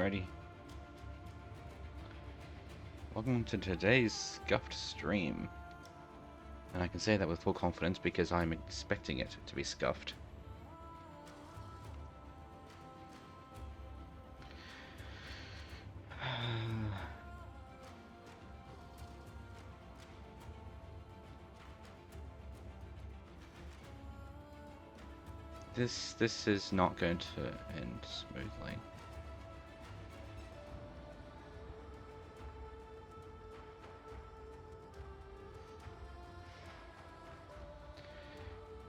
Alrighty. Welcome to today's scuffed stream. And I can say that with full confidence because I'm expecting it to be scuffed. This is not going to end smoothly.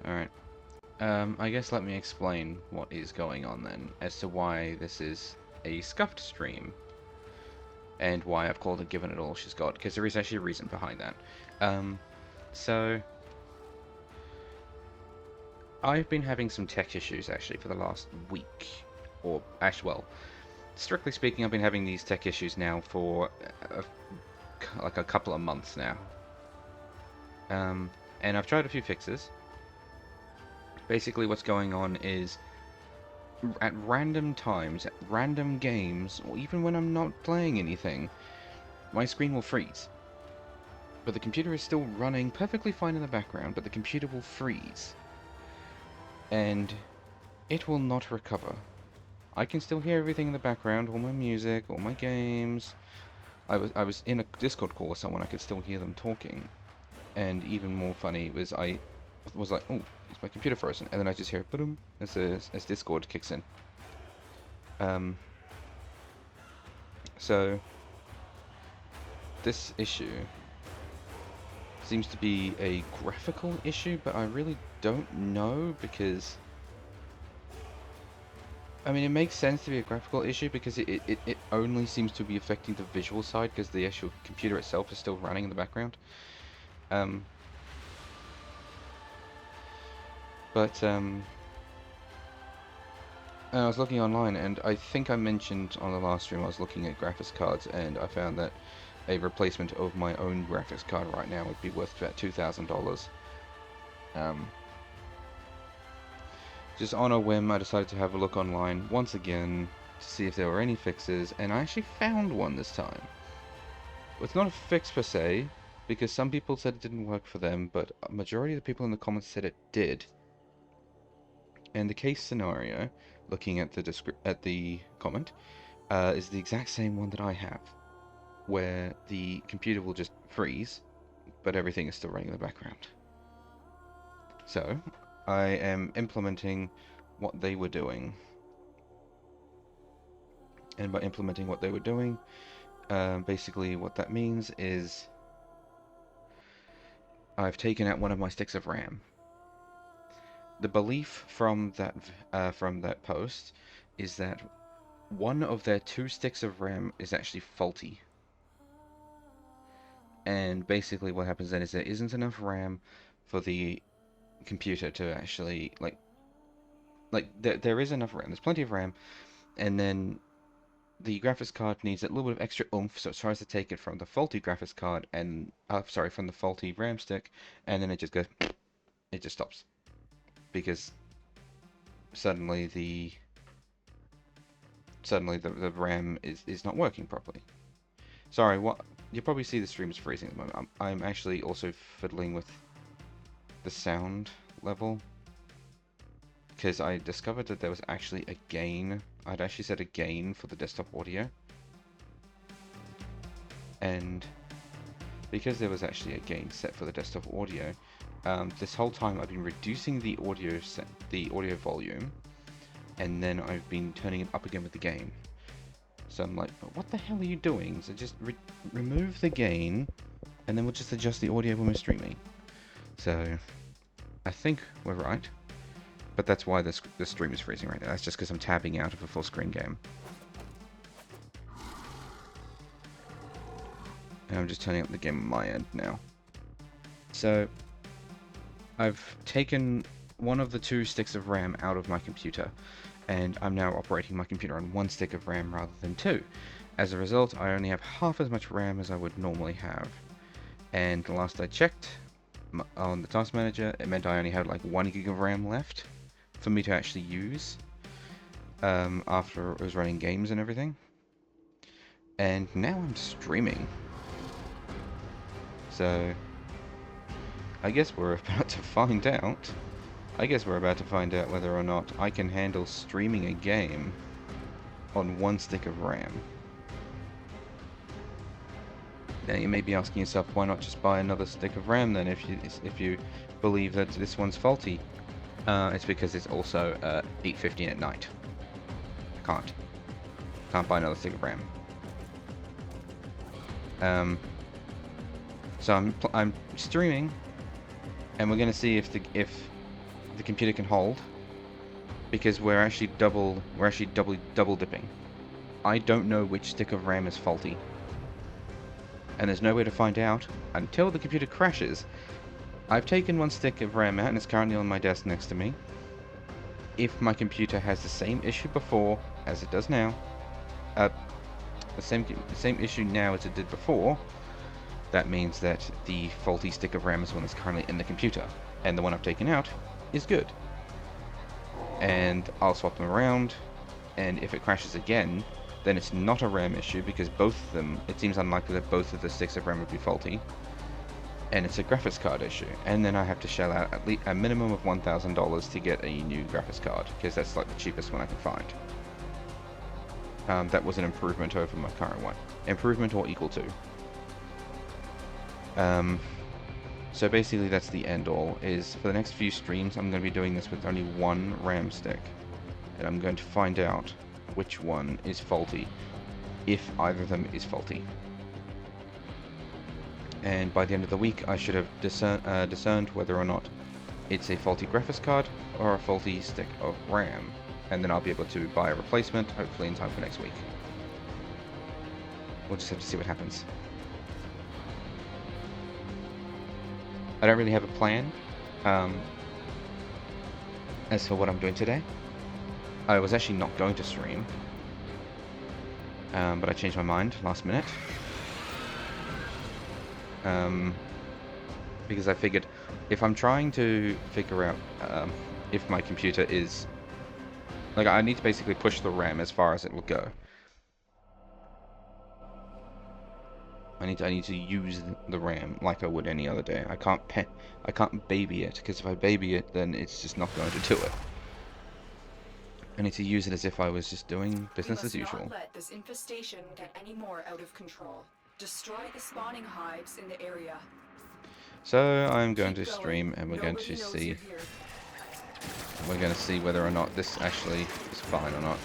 Alright. I guess let me explain what is going on then, as to why this is a scuffed stream. And why I've called it Givin it all she's got, because there is actually a reason behind that. So I've been having some tech issues actually for the last week, or actually, well, strictly speaking, I've been having these tech issues now for like a couple of months now. And I've tried a few fixes. Basically, what's going on is at random times, at random games, or even when I'm not playing anything, my screen will freeze. But the computer is still running perfectly fine in the background, but the computer will freeze. And it will not recover. I can still hear everything in the background, all my music, all my games. I was in a Discord call with someone, I could still hear them talking. And even more funny was I was like, oh, is my computer frozen? And then I just hear boom as Discord kicks in. So this issue seems to be a graphical issue, but I really don't know because I mean, it makes sense to be a graphical issue because it only seems to be affecting the visual side because the actual computer itself is still running in the background. But I was looking online, and I think I mentioned on the last stream I was looking at graphics cards, and I found that a replacement of my own graphics card right now would be worth about $2,000. Just on a whim, I decided to have a look online once again to see if there were any fixes, and I actually found one this time. It's not a fix per se, because some people said it didn't work for them, but a majority of the people in the comments said it did. And the case scenario, looking at the comment, is the exact same one that I have, where the computer will just freeze, but everything is still running in the background. So, I am implementing what they were doing. And by implementing what they were doing, basically what that means is I've taken out one of my sticks of RAM. The belief from that post is that one of their 2 sticks of RAM is actually faulty. And basically what happens then is there isn't enough RAM for the computer to actually, there is enough RAM, there's plenty of RAM, and then the graphics card needs a little bit of extra oomph, so it tries to take it from the faulty graphics card and, from the faulty RAM stick, and then it just goes, it just stops. Because suddenly the RAM is not working properly. Sorry, what you probably see the stream is freezing at the moment. I'm actually also fiddling with the sound level because I discovered that there was actually a gain. I'd actually set a gain for the desktop audio, and because there was actually a gain set for the desktop audio, this whole time I've been reducing the audio volume, and then I've been turning it up again with the gain. So I'm like, what the hell are you doing? So just remove the gain, and then we'll just adjust the audio when we're streaming. So I think we're right, but that's why the stream is freezing right now. That's just because I'm tabbing out of a full screen game. And I'm just turning up the game on my end now. So I've taken one of the 2 sticks of RAM out of my computer, and I'm now operating my computer on 1 stick of RAM rather than 2. As a result, I only have half as much RAM as I would normally have. And the last I checked on the task manager, it meant I only had like 1 gig of RAM left for me to actually use after it was running games and everything. And now I'm streaming. So, I guess we're about to find out. Whether or not I can handle streaming a game on one stick of RAM. Now you may be asking yourself, why not just buy another stick of RAM then if you believe that this one's faulty? It's because it's also 8:15 at night. I can't buy another stick of RAM. So I'm streaming, and we're gonna see if the computer can hold, because we're actually double dipping. I don't know which stick of RAM is faulty, and there's no way to find out until the computer crashes. I've taken one stick of RAM out, and it's currently on my desk next to me. If my computer has the same issue before as it does now, the same issue now as it did before, that means that the faulty stick of RAM is one that's currently in the computer, and the one I've taken out is good. And I'll swap them around, and if it crashes again, then it's not a RAM issue, because both of them, it seems unlikely that both of the sticks of RAM would be faulty, and it's a graphics card issue. And then I have to shell out at least a minimum of $1,000 to get a new graphics card, because that's like the cheapest one I can find. That was an improvement over my current one. Improvement or equal to. So basically that's the end all, is for the next few streams I'm going to be doing this with only one RAM stick, and I'm going to find out which one is faulty, if either of them is faulty. And by the end of the week I should have discerned whether or not it's a faulty graphics card or a faulty stick of RAM, and then I'll be able to buy a replacement, hopefully in time for next week. We'll just have to see what happens. I don't really have a plan as for what I'm doing today. I was actually not going to stream, but I changed my mind last minute. Because I figured if I'm trying to figure out if my computer is... Like, I need to basically push the RAM as far as it will go. I need to use the RAM like I would any other day. I can't baby it, because if I baby it, then it's just not going to do it. I need to use it as if I was just doing business as usual. Not let this infestation get any more out of control. Destroy the spawning hives in the area. So I'm going to stream, and we're going to see. We're going to see whether or not this actually is fine or not.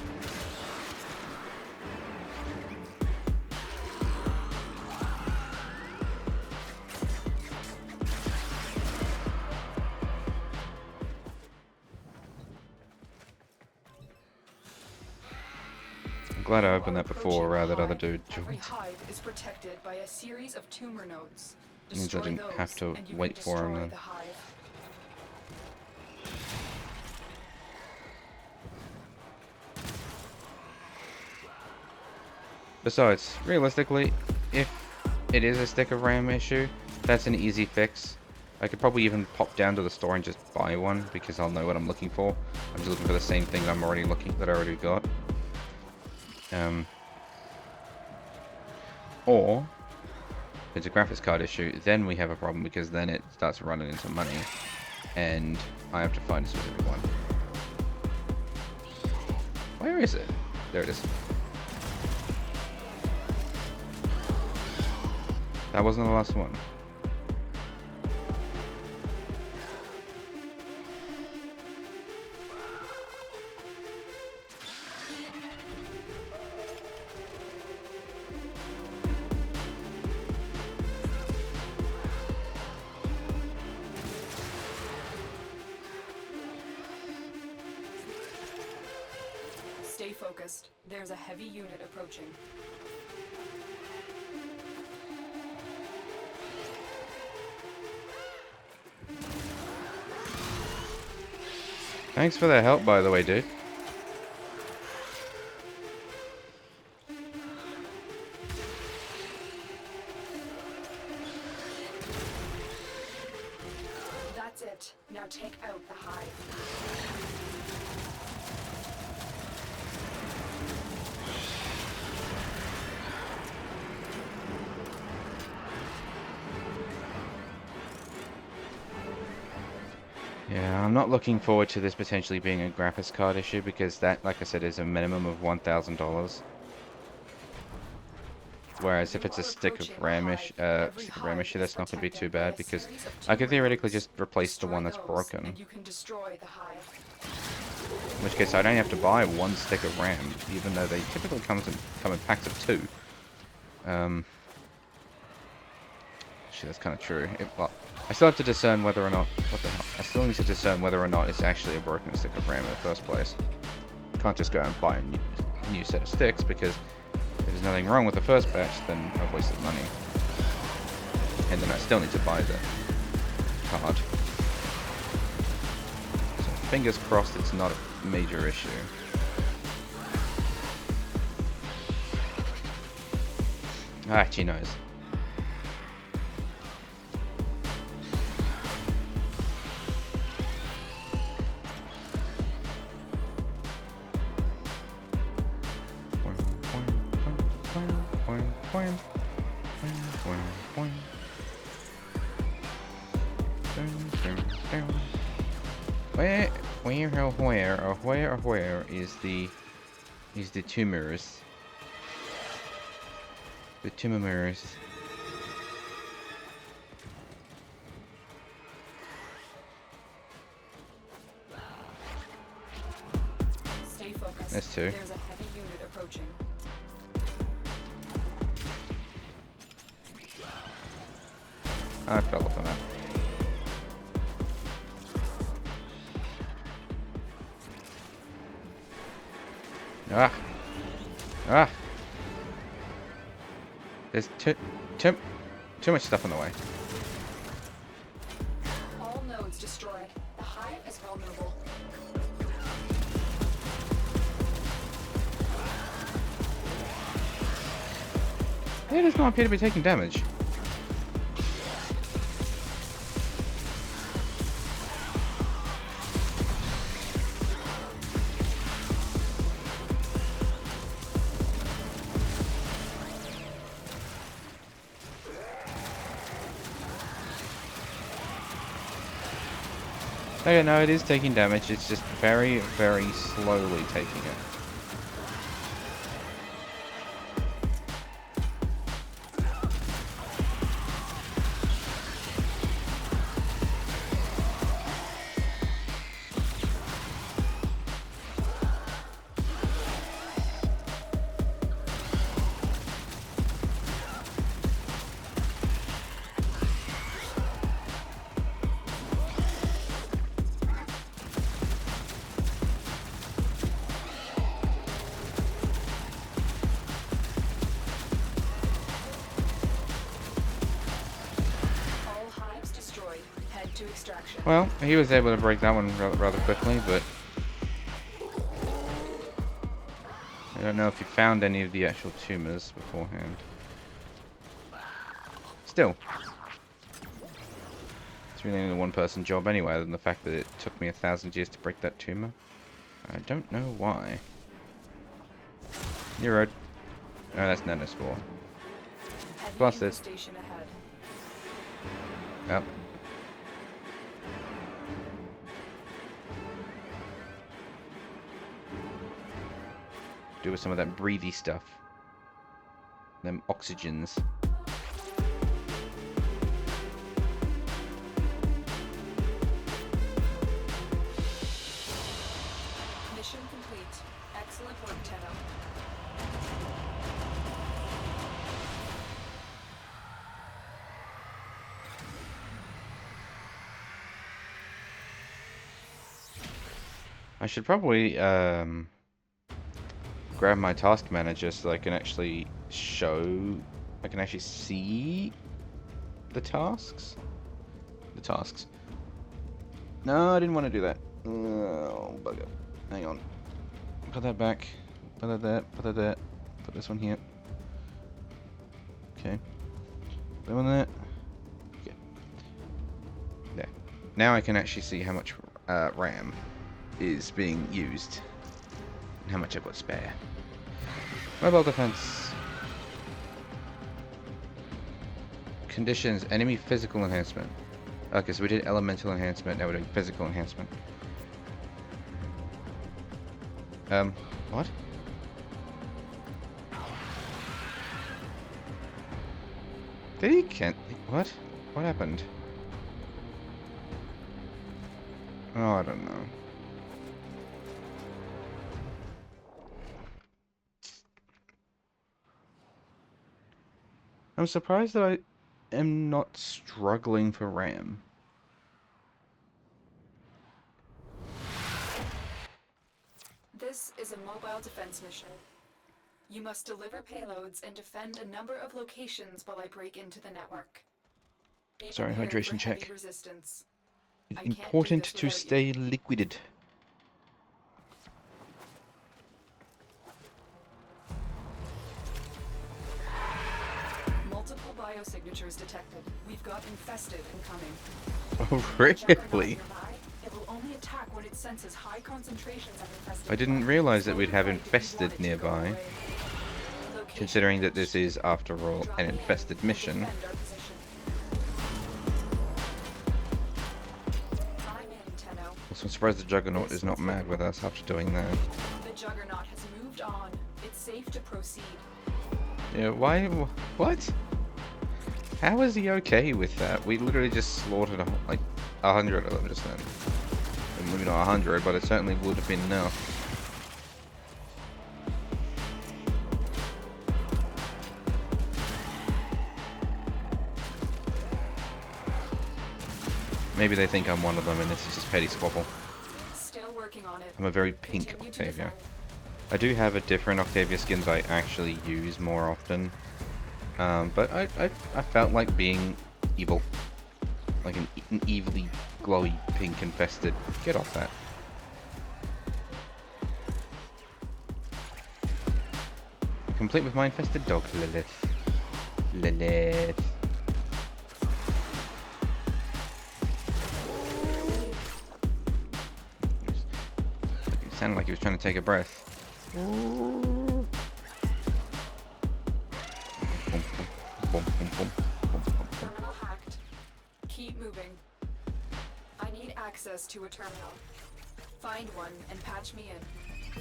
I'm glad I opened that before that other dude joined. Every hive is protected by a series of tumor nodes. It means I didn't have to wait for him then. Besides, realistically, if it is a stick of RAM issue, that's an easy fix. I could probably even pop down to the store and just buy one, because I'll know what I'm looking for. I'm just looking for the same thing that I already got. Or if it's a graphics card issue, then we have a problem, because then it starts running into money, and I have to find a specific one. Where is it? There it is. That wasn't the last one. Stay focused. There's a heavy unit approaching. Thanks for the help, by the way, dude. That's it. Now take out the hive. not looking forward to this potentially being a graphics card issue, because that, like I said, is a minimum of $1,000. Whereas if it's a stick of RAM issue, that's not going to be too bad, because I could theoretically just replace the one that's broken. In which case, I'd only have to buy one stick of RAM, even though they typically come in packs of 2. Actually, that's kind of true. Well, I still have to discern whether or not... What the hell? I still need to discern whether or not it's actually a broken stick of RAM in the first place. Can't just go and buy a new set of sticks, because if there's nothing wrong with the first batch, then I've wasted money. And then I still need to buy the card. So fingers crossed it's not a major issue. Ah, she knows. Where is the tumors? The tumors. Stay focused. That's 2. There's a heavy unit approaching. I fell off on that. Ah! There's too much stuff in the way. All nodes destroyed. The hive is vulnerable. It does not appear to be taking damage. Okay, no, it is taking damage. It's just very, very slowly taking it. Well, he was able to break that one rather quickly, but I don't know if he found any of the actual tumors beforehand. Still, it's really only a one-person job anyway, other than the fact that it took me 1,000 years to break that tumor. I don't know why. You're right. Oh, that's Nanospore. Plus this. Yep. Do with some of that breathy stuff. Them oxygens. Mission complete. Excellent work, Tenno. I should probably grab my task manager so I can actually see the tasks. No, I didn't want to do that. Oh, bugger. Hang on. Put that back. Put that there. Put that there. Put this one here. Okay. That one there. Okay. There. Now I can actually see how much RAM is being used. And how much I've got spare. Mobile defense. Conditions. Enemy physical enhancement. Okay, so we did elemental enhancement, now we're doing physical enhancement. What? Did he can't... What? What happened? Oh, I don't know. I'm surprised that I am not struggling for RAM. This is a mobile defense mission. You must deliver payloads and defend a number of locations while I break into the network. Be Sorry, prepared hydration for heavy check. resistance. I can't do Important this to without stay you. liquided. Multiple biosignatures detected. We've got infested incoming. Oh, Juggernaut really? nearby. It will only attack when it senses high concentrations of infested I didn't blood. realize that Slow we'd the have fight if you want infested it to go nearby, away. Location considering that reached. this is, after all, Drop an me in. infested We'll mission. defend our position. I'm in, Tenno. Also, I'm surprised the Juggernaut is not mad with us after doing that. The Juggernaut has moved on. It's safe to proceed. Yeah, why? What? How is he okay with that? We literally just slaughtered like 100 of them just then. And maybe not 100, but it certainly would have been enough. Maybe they think I'm one of them and this is just petty squabble. Still working on it. I'm a very pink Continue to Octavia. defend. I do have a different Octavia skins I actually use more often. But I felt like being evil. Like an evilly glowy pink infested. Get off that. Complete with my infested dog, Lilith. Lilith. It sounded like he was trying to take a breath. Terminal hacked. Keep moving. I need access to a terminal. Find one and patch me in.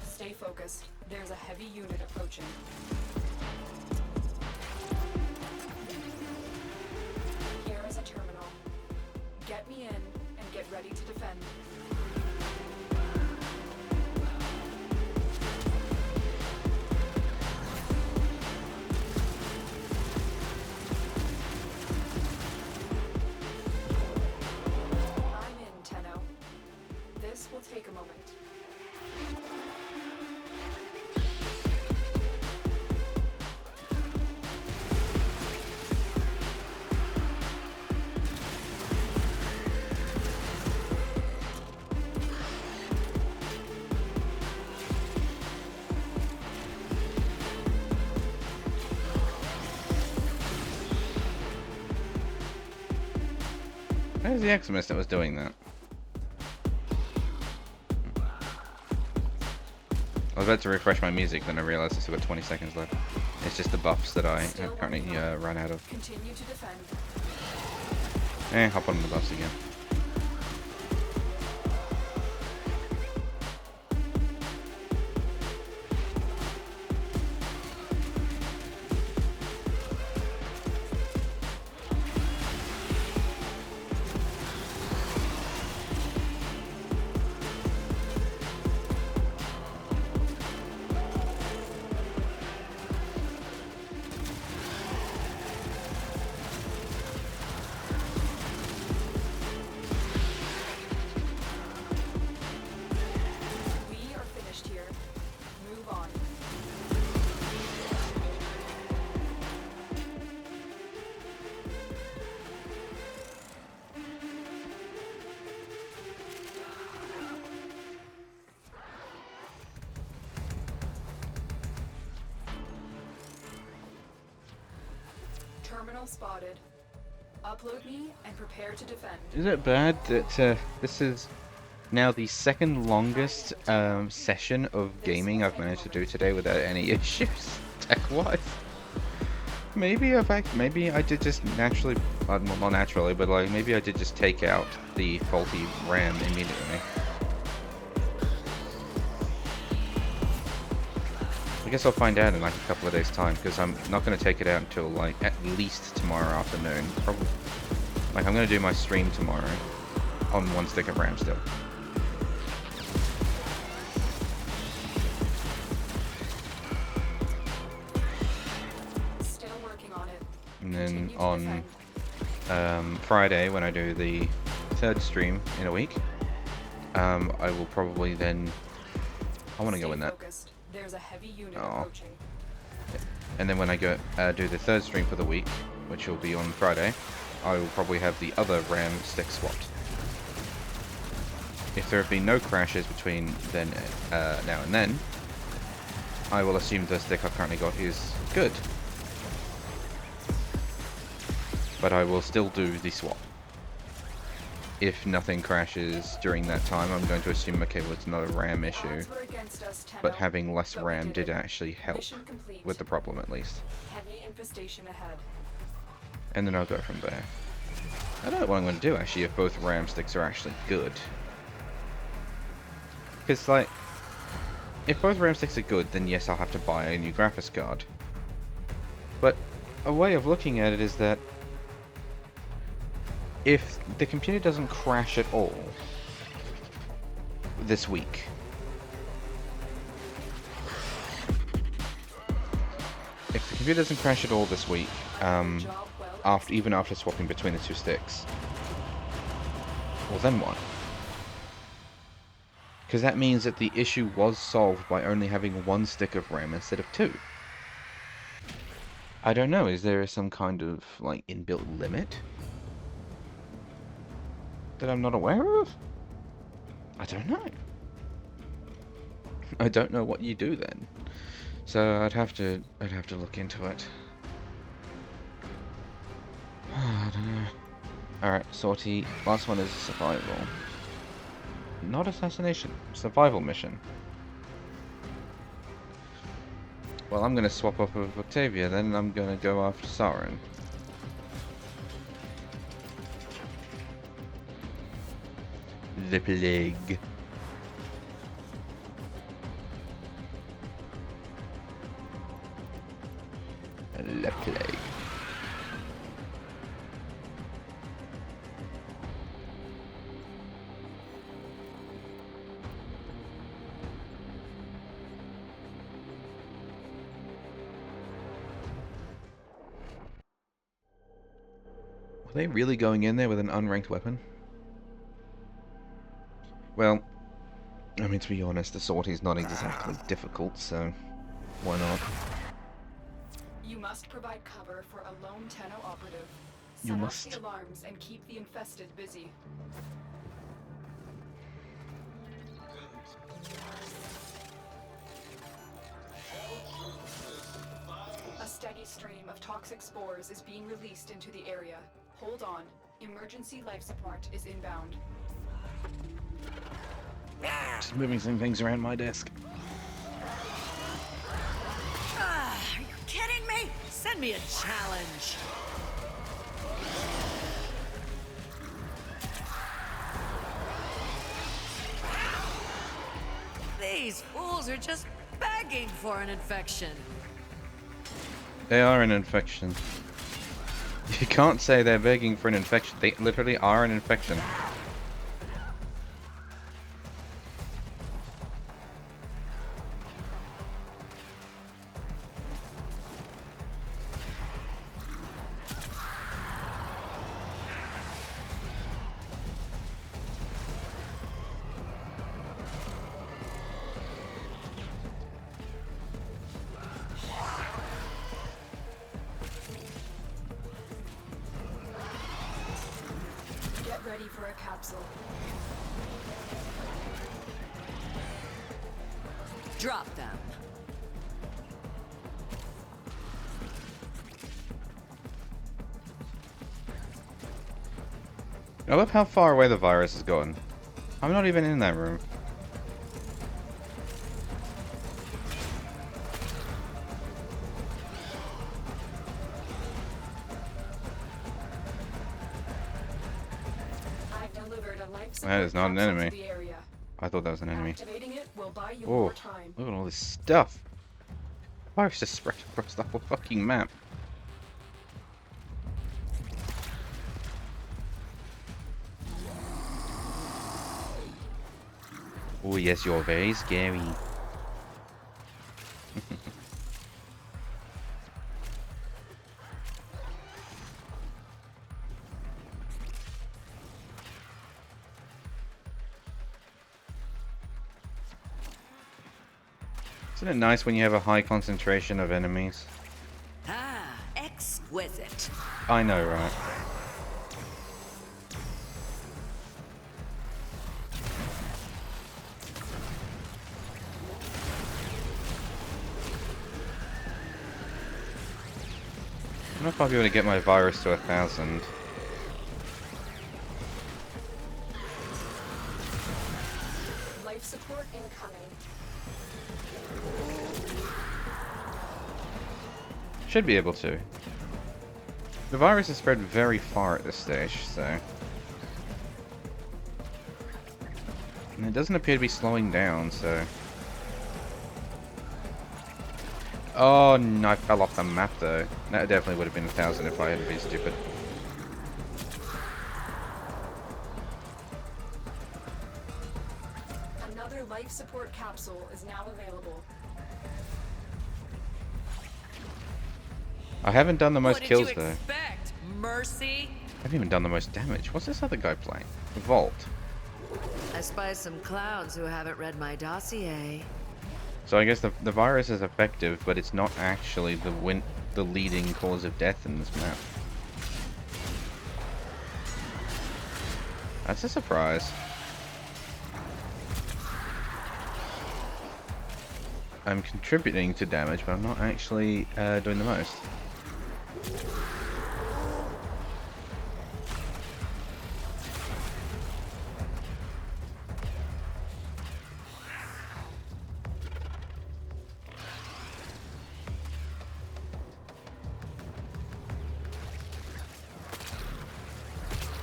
Stay focused. There's a heavy unit approaching. Here is a terminal. Get me in and get ready to defend. I'm in, Tenno. This will take a moment. Where's the Eximus that was doing that? I was about to refresh my music, then I realized I still got 20 seconds left. It's just the buffs that I Still have currently working on it. run out of. Continue to defend. Hop on the buffs again. We are finished here. Move on. Terminal spotted. Upload me and prepare to defend. Is it bad that this is now the second longest session of gaming I've managed to do today without any issues, tech-wise? Maybe I did just naturally, well, not naturally, but like maybe I did just take out the faulty RAM immediately. I guess I'll find out in like a couple of days' time, because I'm not going to take it out until like at least tomorrow afternoon. Probably, like I'm going to do my stream tomorrow on 1 stick of RAM still. Still working on it. And then Continue to on defend. Friday, when I do the 3rd stream in a week, I will probably then... I want to go in that. Focused. There's a heavy unit Aw. approaching. And then when I go do the 3rd stream for the week, which will be on Friday, I will probably have the other RAM stick swapped. If there have been no crashes between then now and then, I will assume the stick I've currently got is good. But I will still do the swap. If nothing crashes during that time, I'm going to assume, okay, well, it's not a RAM issue. Odds were against us, But 10-0, having less but we RAM did it. actually help Mission complete. with the problem, at least. Heavy infestation ahead. And then I'll go from there. I don't know what I'm going to do, actually, if both RAM sticks are actually good. Because, like, if both RAM sticks are good, then yes, I'll have to buy a new graphics card. But a way of looking at it is that if the computer doesn't crash at all this week, if the computer doesn't crash at all this week, even after swapping between the 2 sticks, well then what? Because that means that the issue was solved by only having 1 stick of RAM instead of 2. I don't know, is there some kind of, like, inbuilt limit that I'm not aware of? I don't know. I don't know what you do then. So I'd have to look into it. I don't know. Alright, sortie. Last one is survival. Not assassination. Survival mission. Well, I'm gonna swap off of Octavia then, and I'm gonna go after Saren. The plague. The plague. Are they really going in there with an unranked weapon? Well, I mean, to be honest, the sortie's not exactly difficult, so why not? You must provide cover for a lone Tenno operative. You Set must. off the alarms and keep the infested busy. A steady stream of toxic spores is being released into the area. Hold on. Emergency life support is inbound. Just moving some things around my desk. Are you kidding me? Send me a challenge. These fools are just begging for an infection. They are an infection. You can't say they're begging for an infection. They literally are an infection. Get ready for a capsule. Drop them. I love how far away the virus has gone. I'm not even in that room. I've delivered a life That is support not an capsule enemy. to the area. I thought that was an enemy. Activating it will buy you Oh, more time. look at all this stuff. Virus just spread across the whole fucking map. Oh yes, you're very scary. Isn't it nice when you have a high concentration of enemies? Ah, exquisite. I know, right? I don't know if I'll be able to get my virus to 1,000. Life support incoming. Should be able to. The virus has spread very far at this stage, so... And it doesn't appear to be slowing down, so... Oh, no, I fell off the map, though. That definitely would have been 1,000 if I hadn't been stupid. Another life support capsule is now available. I haven't done the most What did kills, you though. expect? Mercy? I haven't even done the most damage. What's this other guy playing? Vault. I spy some clowns who haven't read my dossier. So I guess the virus is effective, but it's not actually the leading cause of death in this map. That's a surprise. I'm contributing to damage, but I'm not actually doing the most.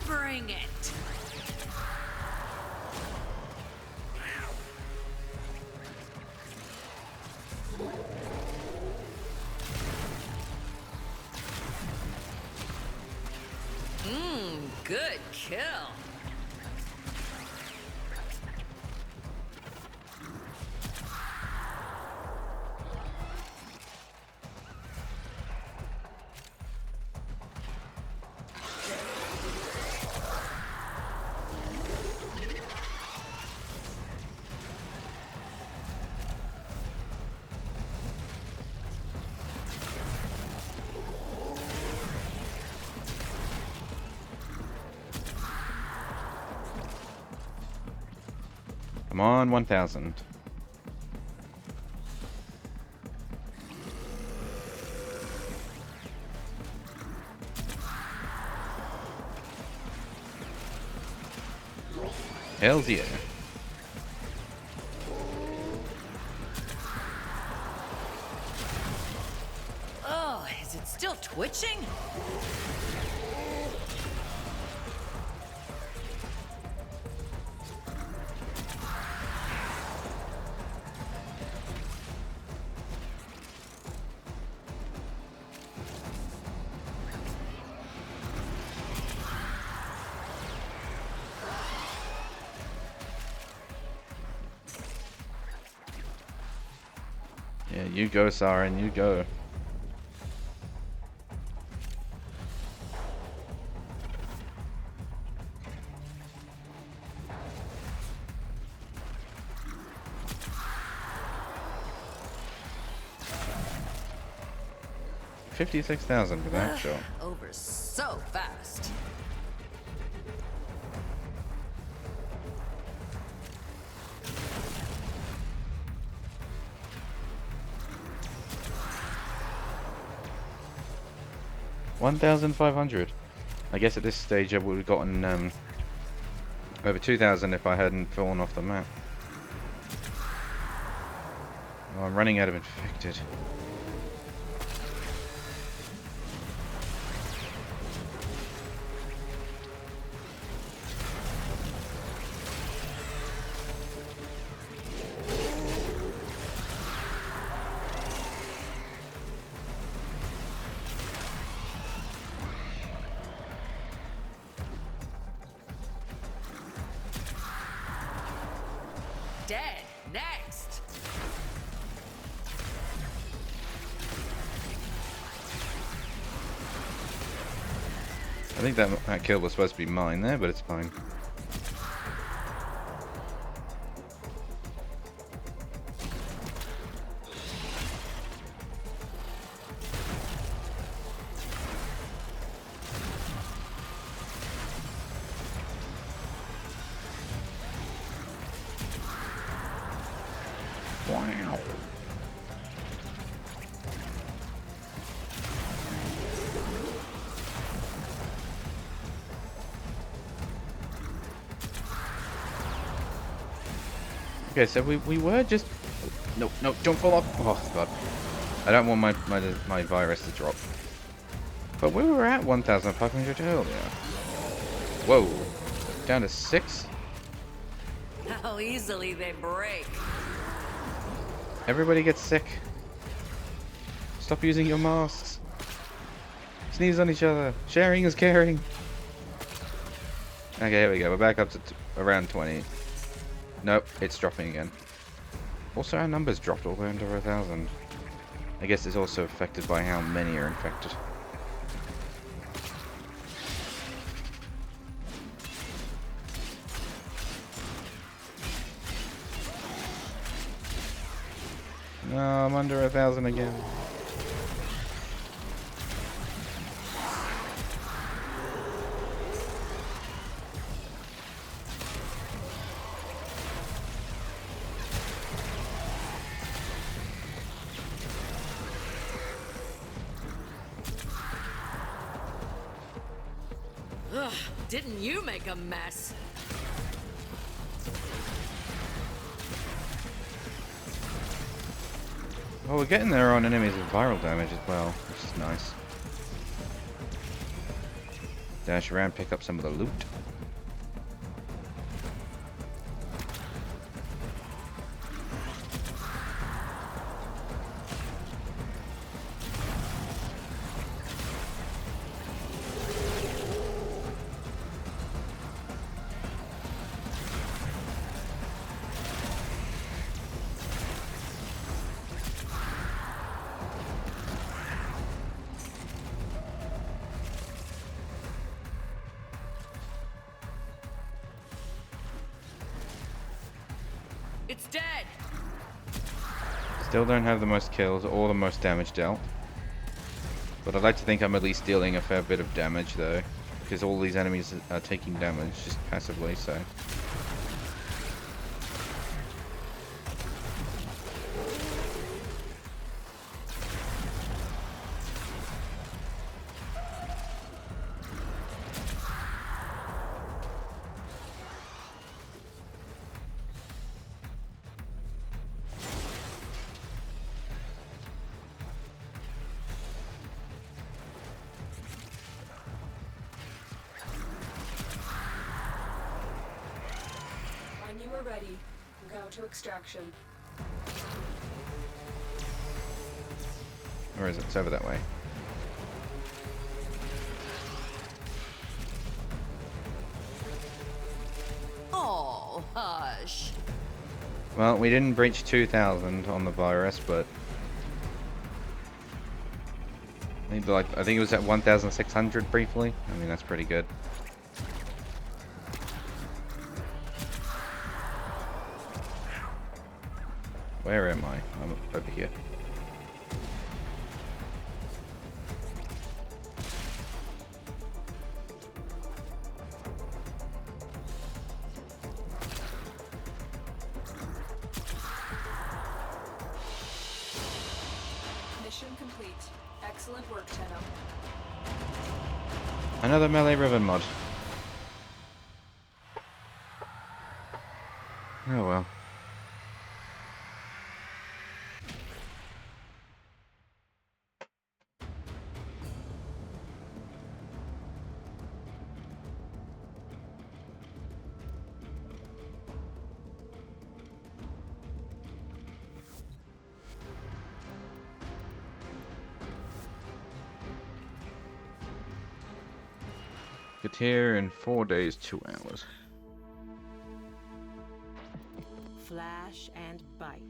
Bring it. Good kill. Come on, 1,000. Hells yeah. Oh, is it still twitching? Yeah, you go, Siren, you go. $56,000 for that shot. Over so fast. $1,500. I guess at this stage I would have gotten Over 2,000 if I hadn't fallen off the map. Oh, I'm running out of infected. Dead. Next. I think that kill was supposed to be mine there, but it's fine. Wow. Okay, so we were just... No, no, don't fall off. Oh, God. I don't want my virus to drop. But we were at 1,500 earlier. Whoa. Down to 6? How easily they break. Everybody gets sick. Stop using your masks. Sneeze on each other. Sharing is caring. Okay, here we go. We're back up to around 20. Nope, it's dropping again. Also, our numbers dropped all the way under 1,000. I guess it's also affected by how many are infected. No, I'm under 1,000 again. Ugh, didn't you make a mess? Well, we're getting there on enemies with viral damage as well, which is nice. Dash around, pick up some of the loot. It's dead. Still don't have the most kills or the most damage dealt. But I'd like to think I'm at least dealing a fair bit of damage though. Because all these enemies are taking damage just passively, so... When you are ready, go to extraction. Or is it? It's over that way. Oh, hush. Well, we didn't breach 2,000 on the virus, but... I think it was at 1,600 briefly. I mean, that's pretty good. Where am I? I'm over here. Mission complete. Excellent work, Tenno. Another melee ribbon mod. Oh well. Get here in 4 days, 2 hours. Flash and bite.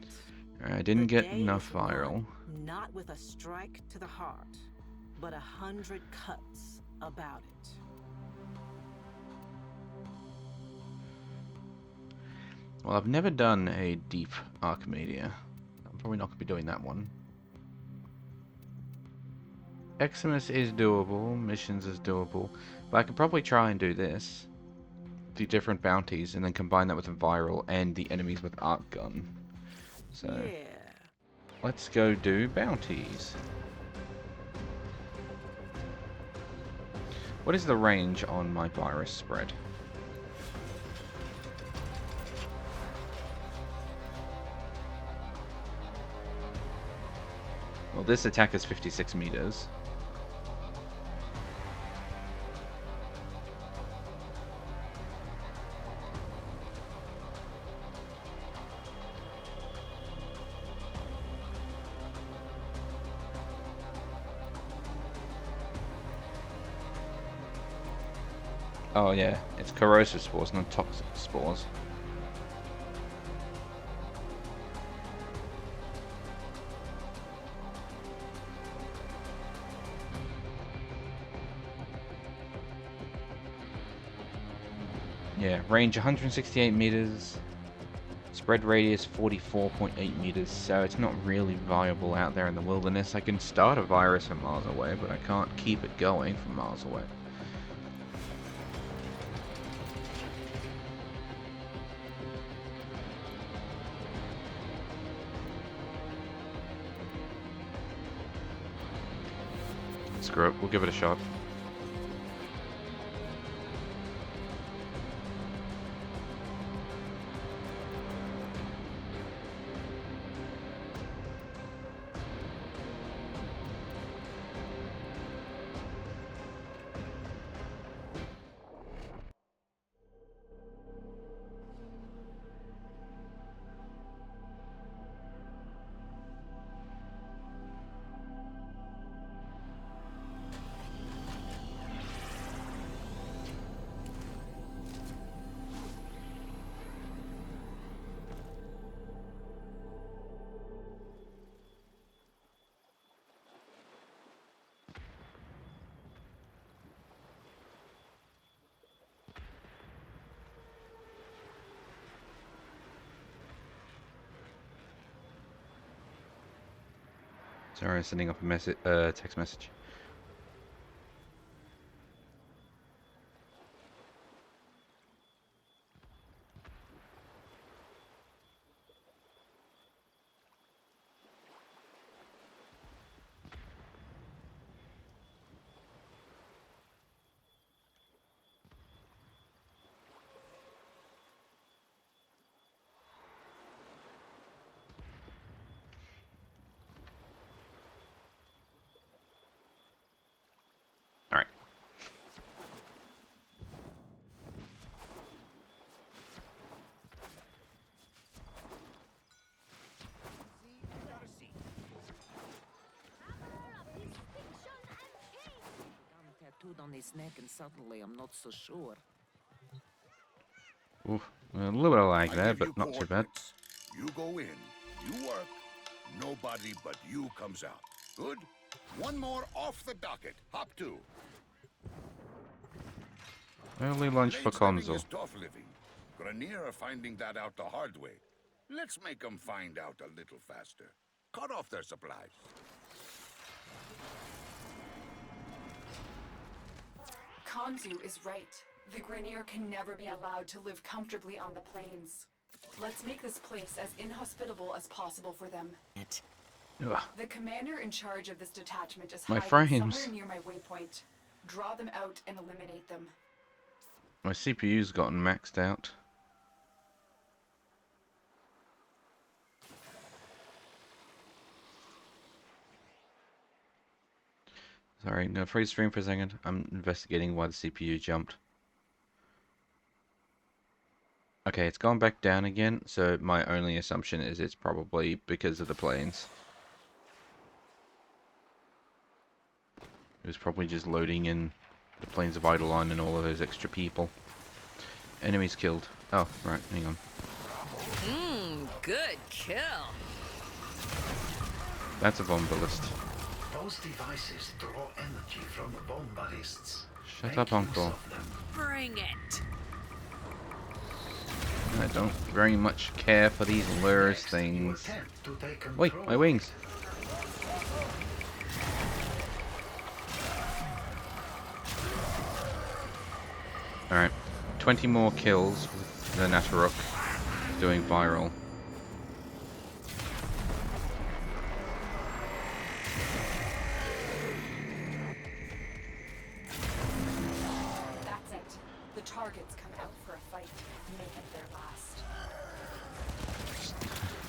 I didn't The get day enough is won, viral. not with a strike to the heart, but 100 cuts about it. Well, I've never done a deep Archimedia. I'm probably not going to be doing that one. Eximus is doable, missions is doable, but I could probably try and do this. Do different bounties and then combine that with a viral and the enemies with arc gun. So, Yeah. let's go do bounties. What is the range on my virus spread? Well, this attack is 56 meters. Oh yeah, it's corrosive spores, not toxic spores. Yeah, range 168 meters, spread radius 44.8 meters, so it's not really viable out there in the wilderness. I can start a virus from miles away, but I can't keep it going from miles away. Screw it, we'll give it a shot. Sorry, I'm sending up a message, text message. Alright. Tattooed on his neck, and suddenly I'm not so sure. Oof, a little bit of lag I there, give you but not too bad. coordinates. You go in, you work, nobody but you comes out. Good? One more off the docket. Hop to. Early lunch for Blades living console. is tough living. Grenier are finding that out the hard way. Let's make them find out a little faster. Cut off their supplies. Kanzu is right. The Grenier can never be allowed to live comfortably on the plains. Let's make this place as inhospitable as possible for them. Ugh. The commander in charge of this detachment is My hiding frames. somewhere near my waypoint. Draw them out and eliminate them. My CPU's gotten maxed out. Sorry, I'm gonna freeze stream for a second. I'm investigating why the CPU jumped. Okay, it's gone back down again, so my only assumption is it's probably because of the planes. It was probably just loading in the planes of Eidolon and all of those extra people. Enemies killed. Oh, right, hang on. Good kill. That's a bomb ballist. Those devices draw energy from the bomb ballists. Shut up, Uncle. Bring it. I don't very much care for these lures things. Wait, my wings! Alright, 20 more kills with the Nataruk doing viral. That's it. The targets come out for a fight. Make it their last.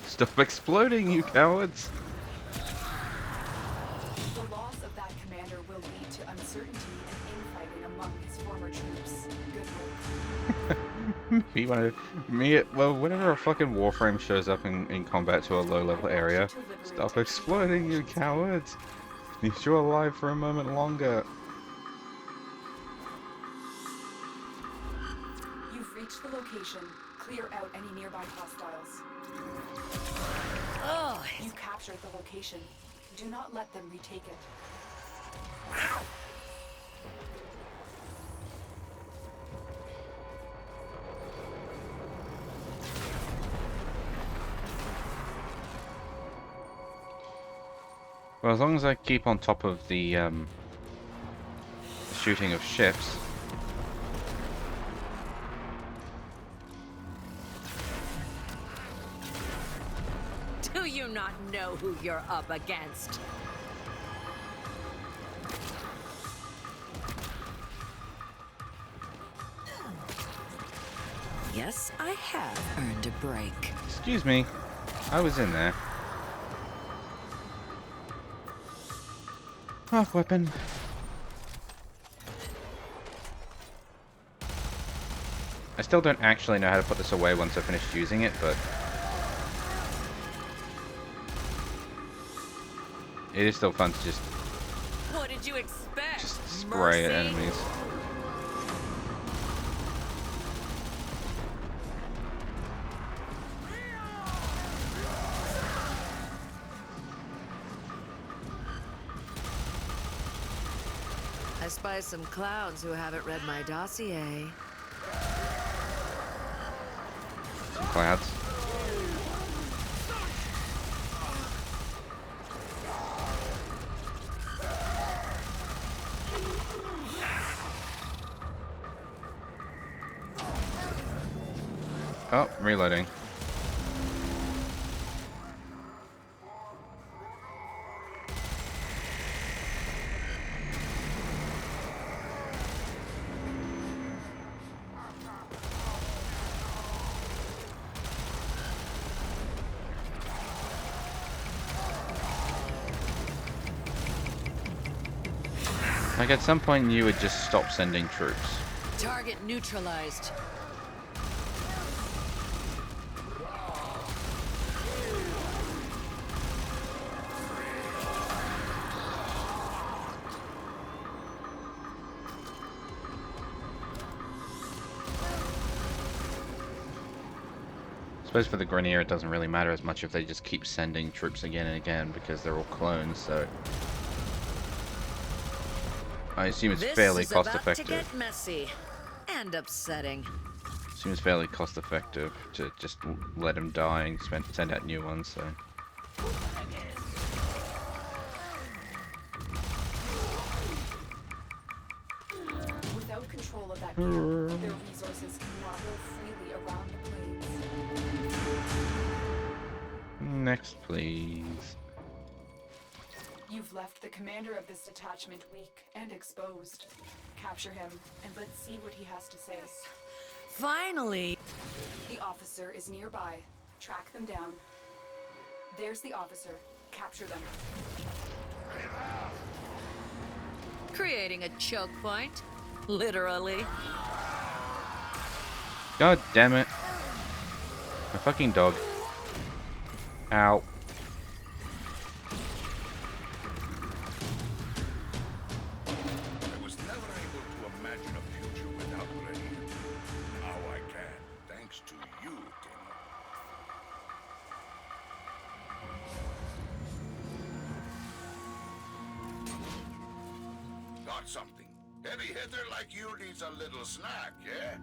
Stop exploding, you cowards! The loss of that commander will lead to uncertainty and infighting among his former troops. Good work. Well, whenever a fucking Warframe shows up in combat to a low-level area, stop exploding, you cowards! You're alive for a moment longer. You've reached the location. Clear out any nearby hostiles. Oh, You captured the location. Do not let them retake it. Well, as long as I keep on top of the shooting of ships. do you not know who you're up against? Yes, I have earned a break. Excuse me, I was in there. Half weapon. I still don't actually know how to put this away once I've finished using it, but it is still fun to just What did you expect? spray at Mercy? enemies. I spy some clowns who haven't read my dossier. Some clouds. Oh, reloading. Like, at some point you would just stop sending troops. Target neutralized. I suppose for the Grenier it doesn't really matter as much if they just keep sending troops again and again because they're all clones, so I assume it's fairly cost This is effective. about to get messy and upsetting. Seems fairly cost effective to just let them die and send out new ones, so. Without control of that gear, their resources cannot move freely around the planes. Next, please. You've left the commander of this detachment weak and exposed. Capture him, and let's see what he has to say. Finally! The officer is nearby. Track them down. There's the officer. Capture them. Creating a choke point. Literally. God damn it. My fucking dog. Ow. I was never able to imagine a future without Grenier. Now I can, thanks to you, Timmy. Got something. Heavy hitter like you needs a little snack, yeah?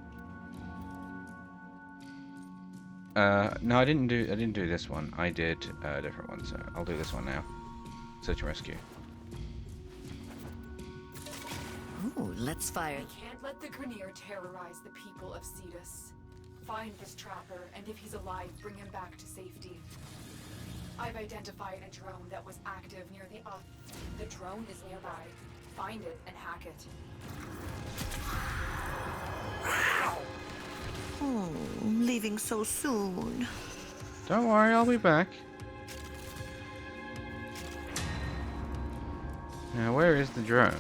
No, I didn't do this one. I did a different one, so I'll do this one now. Search and rescue. Ooh, let's fire. We can't let the Grenier terrorize the people of Cetus. Find this trapper, and if he's alive, bring him back to safety. I've identified a drone that was active near the The drone is nearby. Find it and hack it. Oh, leaving so soon. Don't worry, I'll be back. Now, where is the drone?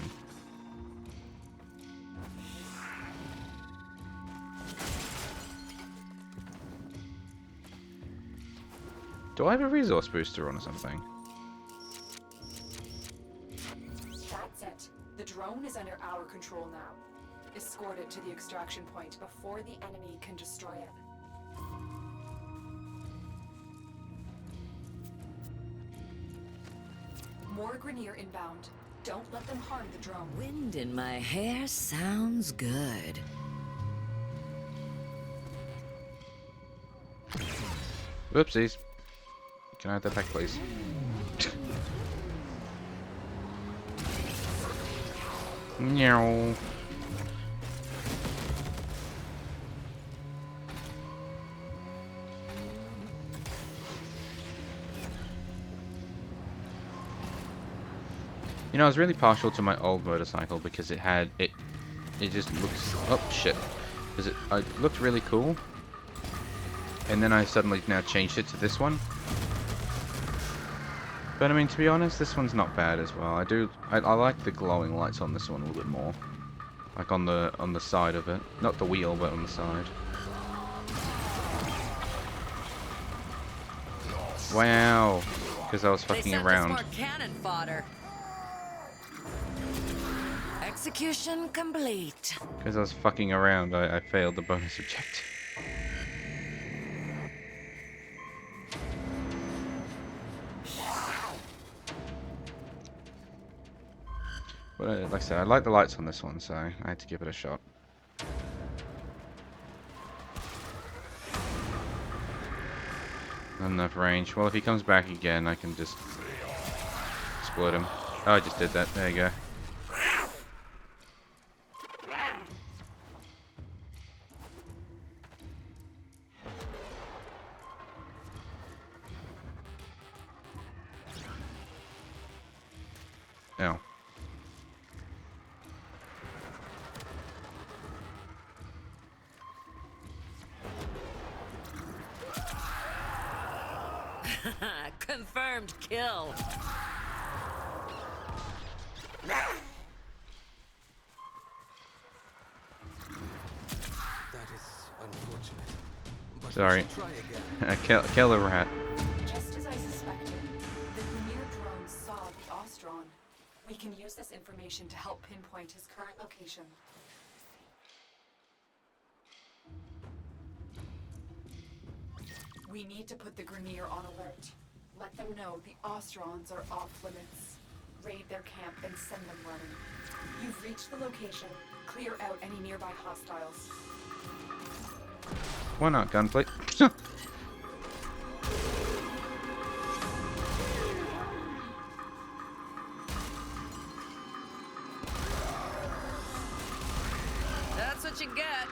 Do I have a resource booster on or something? That's it. The drone is under our control now. Escort it to the extraction point before the enemy can destroy it. More Grenier inbound. Don't let them harm the drone. Wind in my hair sounds good. Whoopsies. Can I have that back, please? Meow. You know, I was really partial to my old motorcycle because it just looks, oh shit, because it looked really cool, and then I suddenly now changed it to this one. But I mean, to be honest, this one's not bad as well. I like the glowing lights on this one a little bit more, like on the side of it, not the wheel, but on the side. Wow, because I was fucking around. More cannon fodder. Execution complete. Because I was fucking around, I failed the bonus objective. But like I said, I like the lights on this one, so I had to give it a shot. Not enough range. Well, if he comes back again, I can just explode him. Oh, I just did that. There you go. Oh. Confirmed kill. That is unfortunate. But Sorry. we shall try again. Kill the rat. Just as I suspected, the Grenier drone saw the Ostron. We can use this information to help pinpoint his current location. We need to put the Grenier on alert. Let them know the Ostrons are off limits. Raid their camp and send them running. You've reached the location. Clear out any nearby hostiles. Why not gunplay? That's what you get.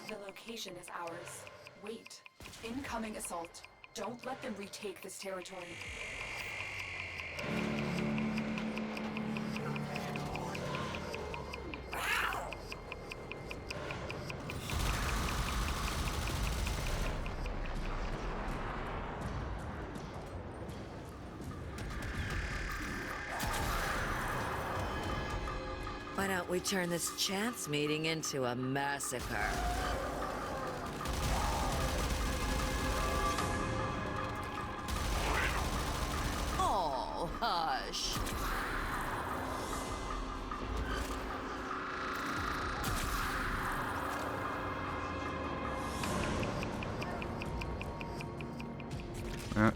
The location is ours. Wait. Incoming assault. Don't let them retake this territory. Why don't we turn this chance meeting into a massacre? Oh, hush.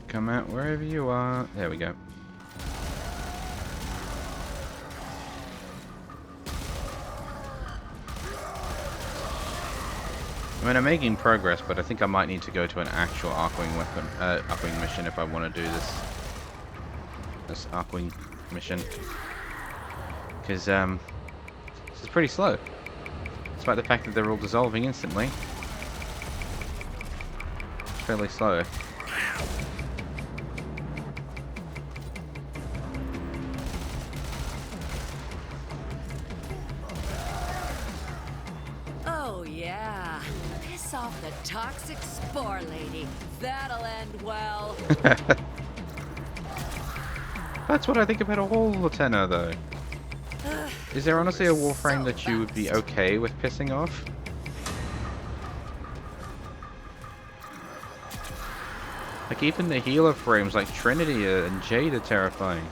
Come out wherever you are. There we go. I mean, I'm making progress, but I think I might need to go to an actual Arcwing weapon, Arcwing mission if I want to do this Arcwing mission. Because, this is pretty slow. Despite the fact that they're all dissolving instantly. It's fairly slow. Oh, yeah. Piss off the toxic spore lady. That'll end well. That's what I think about all the tenor, though. Is there honestly a Warframe that you would be okay with pissing off? Like, even the healer frames like Trinity and Jade are terrifying.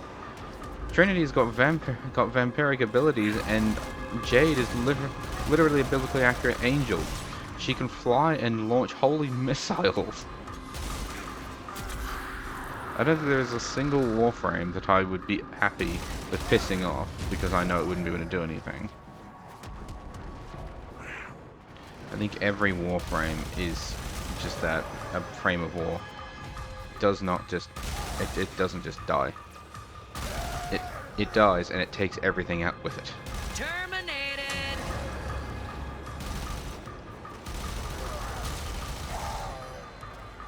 Trinity's got vampiric abilities, and Jade is literally a biblically accurate angel. She can fly and launch holy missiles. I don't think there's a single Warframe that I would be happy with pissing off, because I know it wouldn't be able to do anything. I think every Warframe is just that, a frame of war. It does not just, it doesn't just die. It dies, and it takes everything out with it. Terminated!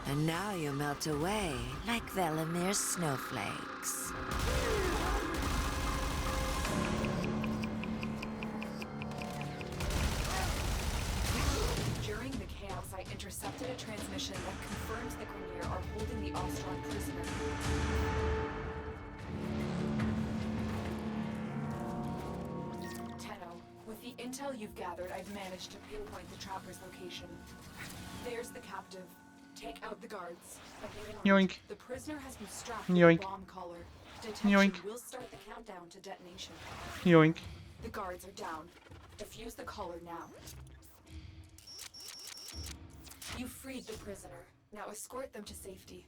And now you melt away like Velamir's snowflakes. During the chaos, I intercepted a transmission that confirmed the Grineer are holding the Ostron prisoner. Tenno, with the intel you've gathered, I've managed to pinpoint the Trapper's location. There's the captive. Take out the guards. Yoink. The prisoner has been strapped Yoink. with a bomb collar. Detection Yoink. will start the countdown to detonation. Yoink. The guards are down. Defuse the collar now. You freed the prisoner. Now escort them to safety.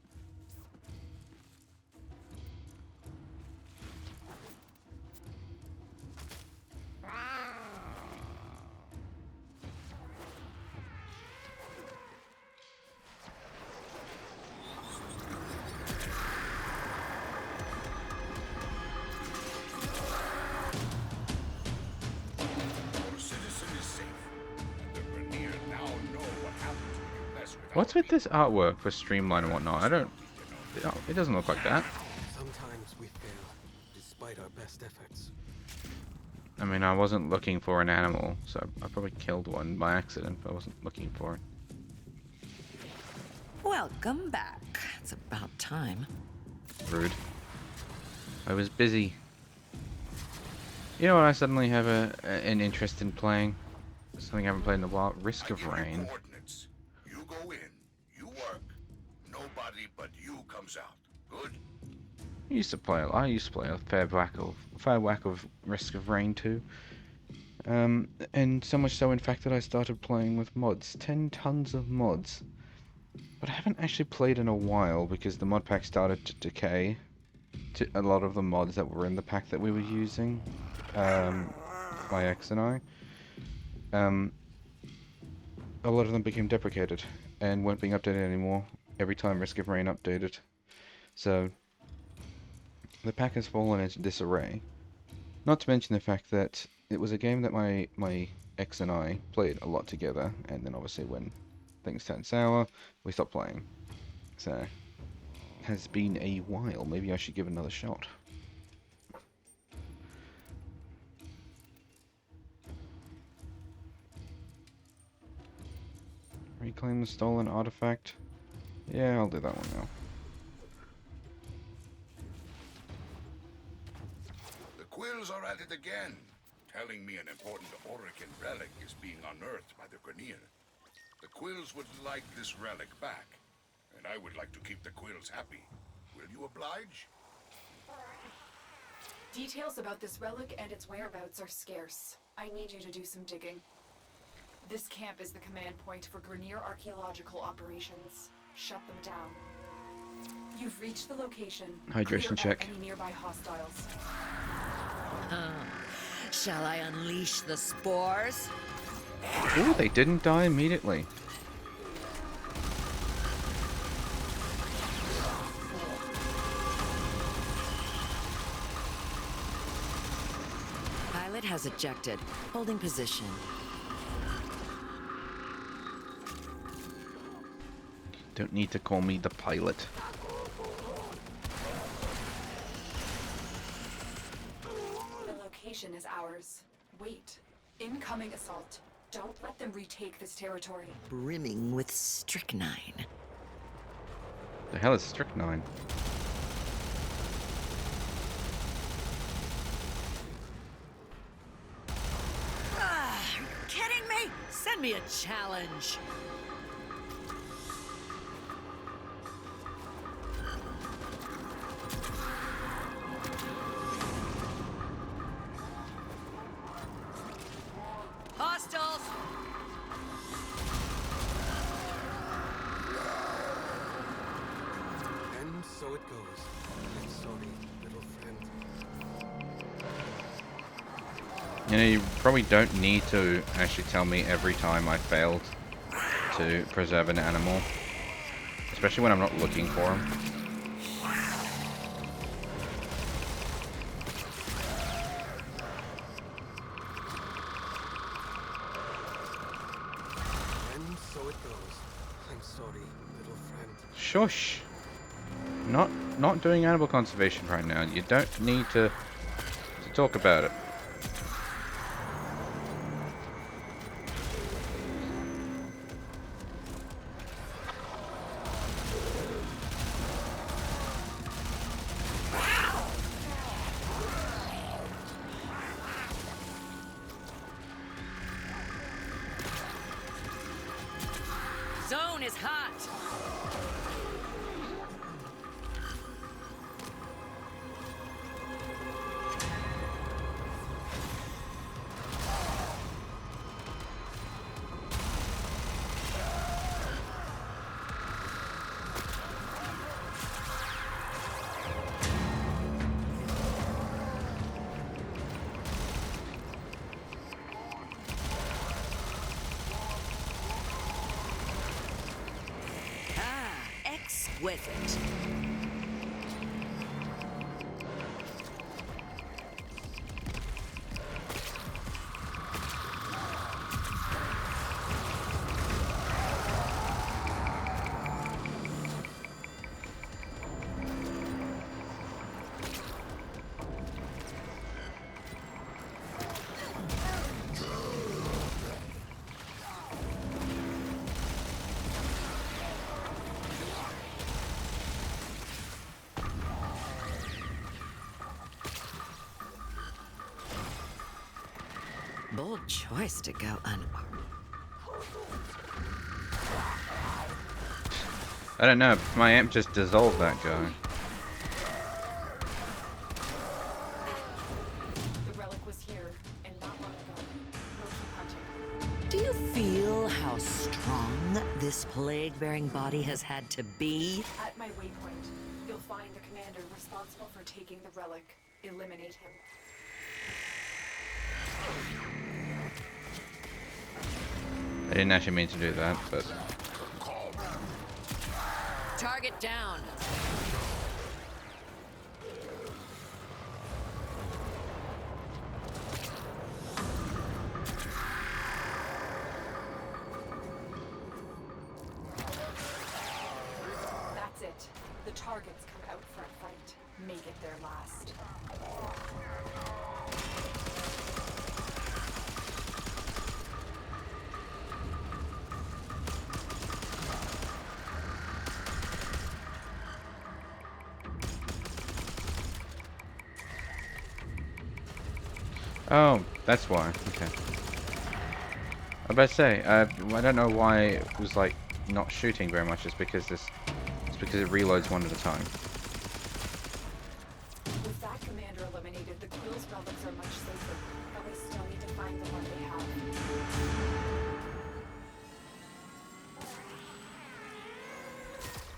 What's with this artwork for Streamline and whatnot? I don't... It doesn't look like that. Sometimes we fail, despite our best efforts. I mean, I wasn't looking for an animal, so I probably killed one by accident, but I wasn't looking for it. Welcome back. It's about time. Rude. I was busy. You know what I suddenly have an interest in playing? Something I haven't played in a while. Risk of Rain. You go in, you work, nobody but you comes out. Good? I used to play a fair whack of Risk of Rain too. And so much so in fact that I started playing with mods. 10 tons of mods. But I haven't actually played in a while because the mod pack started to decay. To a lot of the mods that were in the pack that we were using. My ex and I. A lot of them became deprecated and weren't being updated anymore every time Risk of Rain updated. So the pack has fallen into disarray. Not to mention the fact that it was a game that my ex and I played a lot together, and then obviously when things turned sour, we stopped playing. So it has been a while. Maybe I should give it another shot. Reclaim the stolen artifact. Yeah, I'll do that one now. The quills are at it again. telling me an important Orican relic is being unearthed by the Grineer. The Quills would like this relic back, and I would like to keep the Quills happy. Will you oblige? Details about this relic and its whereabouts are scarce. I need you to do some digging. This camp is the command point for Grineer archaeological operations. Shut them down. You've reached the location. Hydration Clear out check. any nearby hostiles. Shall I unleash the spores? Ooh, they didn't die immediately. Pilot has ejected. Holding position. Don't need to call me the pilot. The location is ours. Wait. Incoming assault. Don't let them retake this territory. Brimming with strychnine. The hell is strychnine? Are you kidding me? Send me a challenge. Hostiles! And so it goes. I'm sorry, little friend. You know, you probably don't need to actually tell me every time I failed to preserve an animal. Especially when I'm not looking for them. And so it goes. I'm sorry, little friend. Shush! Not doing animal conservation right now. You don't need to talk about it. Zone is hot. Exquisite. Bold choice to go unarmed. I don't know, my amp just dissolved that guy. The relic was here, and not long ago. We'll keep hunting. Do you feel how strong this plague-bearing body has had to be? At my waypoint, you'll find the commander responsible for taking the relic. Eliminate him. I didn't actually mean to do that, but... Target down. That's it. The targets come out for a fight. Make it their last. Oh, that's why. Okay. I was about to say, I don't know why it was like not shooting very much. It's because it reloads one at a time. With that commander eliminated, the Quill's relics are much safer, but we still need to find the one they have.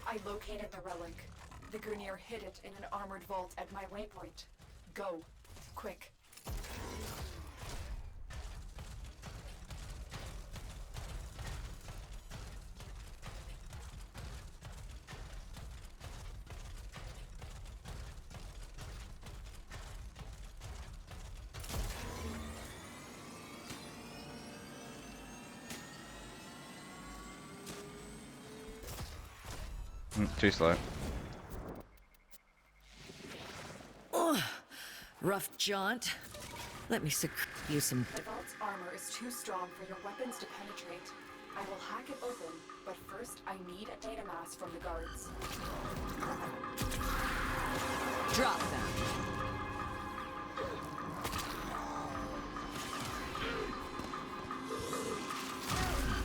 I located the relic. The Grineer hid it in an armored vault at my waypoint. Go. Quick. Too slow. Rough jaunt. Let me you some. The vault's armor is too strong for your weapons to penetrate. I will hack it open, but first I need a data mass from the guards. Drop them.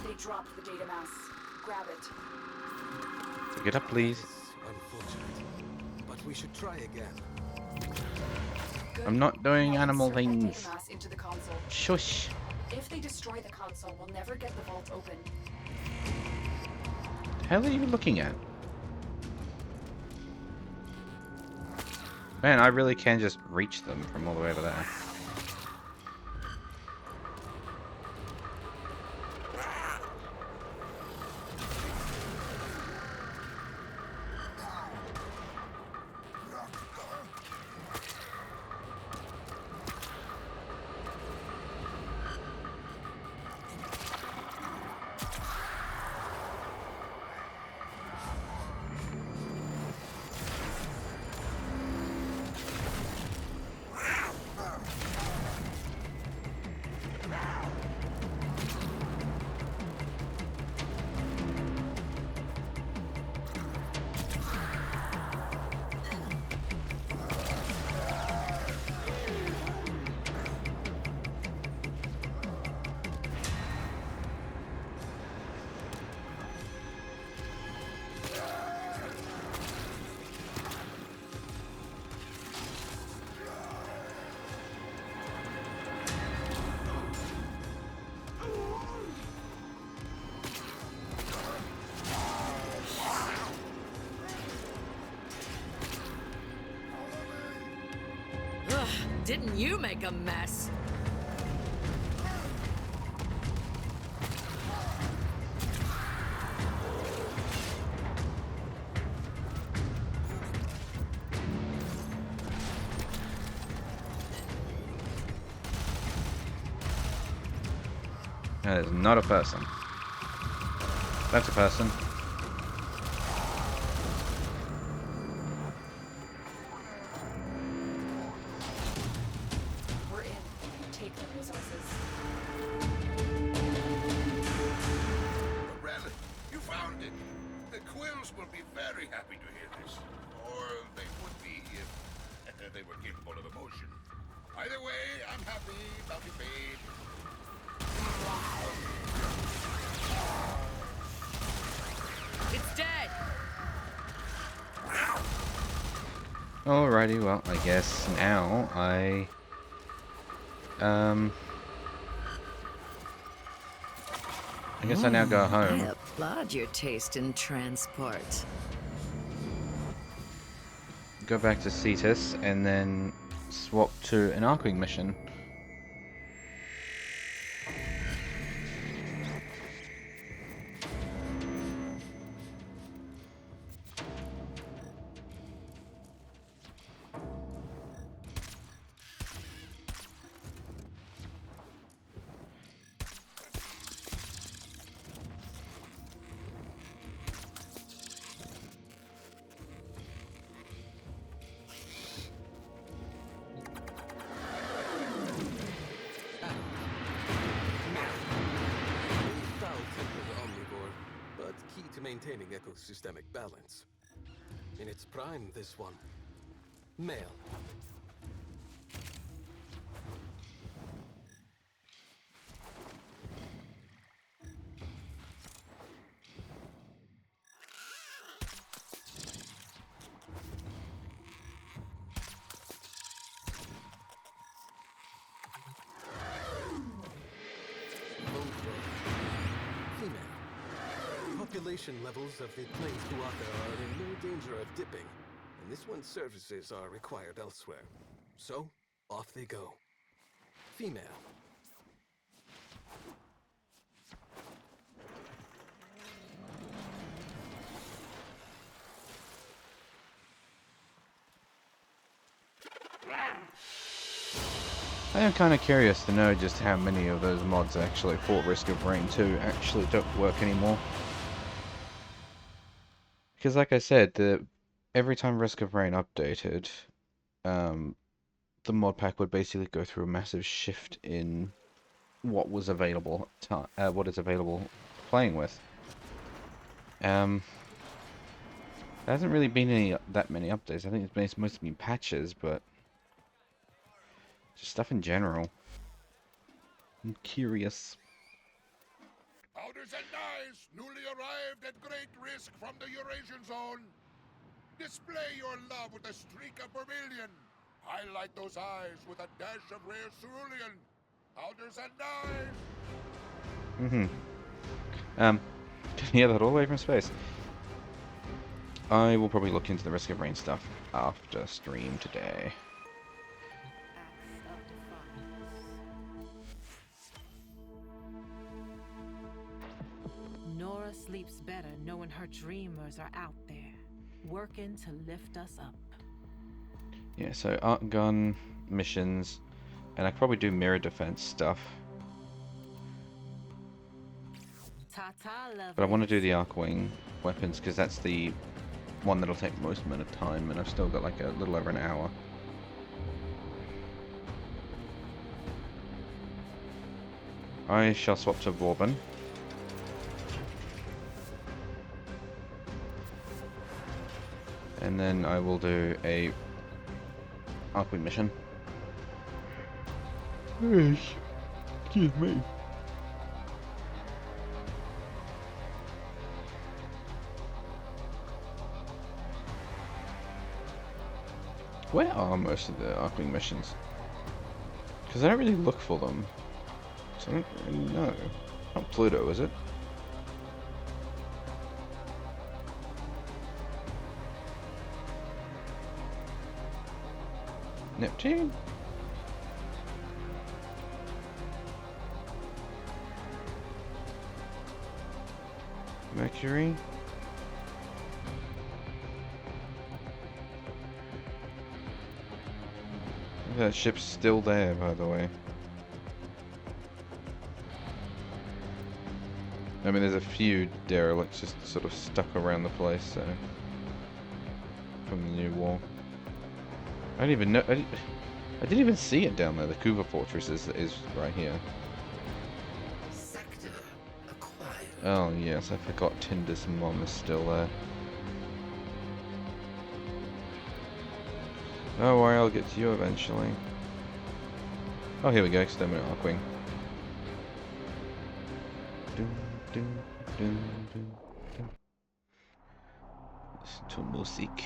They dropped the data mass. Grab it. Get up, please. Unfortunate. But we should try again. Good. I'm not doing Now animal insert that data things. mass into the console. Shush. If they destroy the console, we'll never get the vault open. The hell are you looking at? Man, I really can just reach them from all the way over there. Didn't you make a mess? That is not a person. That's a person. We're in. Take the resources. The relic, you found it. The Quills will be very happy to hear this. Or they would be if they were capable of emotion. Either way, I'm happy about the babe. It's dead. Alrighty, well, I guess now I guess I now go I home. applaud your taste in transport. Go back to Cetus and then swap to an Archwing mission. Maintaining ecosystemic balance. In its prime, this one. Male. population levels of the plains Tuatha are in no danger of dipping, and this one's services are required elsewhere. So, off they go. Female. I am kind of curious to know just how many of those mods actually for Risk of Rain 2 actually don't work anymore. Because like I said, every time Risk of Rain updated, the mod pack would basically go through a massive shift in what was available, what is available playing with. There hasn't really been that many updates. I think it's mostly been patches, but just stuff in general. I'm curious. Powders and dyes, newly arrived at great risk from the Eurasian zone. Display your love with a streak of vermilion. Highlight those eyes with a dash of rare cerulean. Powders and dyes. Yeah, that all the way from space. I will probably look into the Risk of Rain stuff after stream today. Nora sleeps better knowing her dreamers are out there, working to lift us up. Yeah, so art gun missions, and I could probably do mirror defense stuff. But I want to do the Arcwing weapons because that's the one that'll take most amount of time, and I've still got like a little over an hour. I shall swap to Vauban. And then I will do a Arcwing mission. Excuse me. Where are most of the Arcwing missions? Because I don't really look for them. So I don't really know. Not Pluto, is it? Neptune? Mercury? That ship's still there, by the way. I mean, there's a few derelicts just sort of stuck around the place, so... From the new war. I didn't even know... I didn't even see it down there. The Kuva Fortress is right here. Sector acquired. Oh, yes, I forgot Tinder's mom is still there. Oh, worry, I'll get to you eventually. Oh, here we go, Exterminate Arcwing. Dun, dun, dun, dun, dun. Listen to music.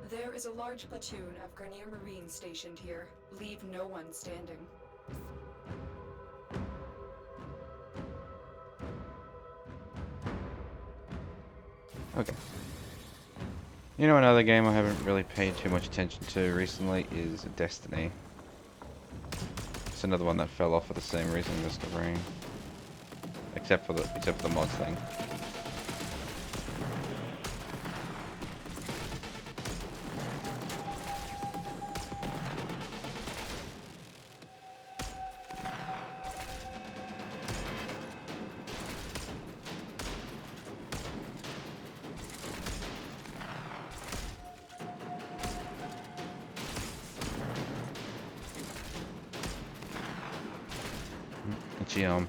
There is a large platoon of Grenier Marines stationed here. Leave no one standing. Okay. You know, another game I haven't really paid too much attention to recently is Destiny. It's another one that fell off for the same reason as the Rain. Except for the mods thing. Itchy arm.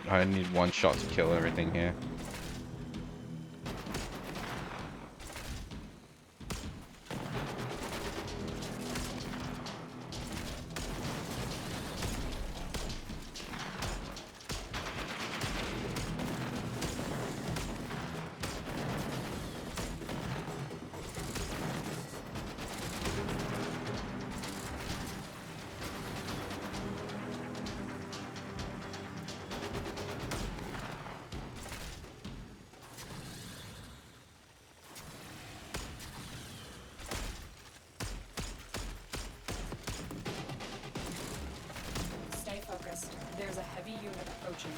I need one shot to kill everything here. Stay focused. There's a heavy unit approaching.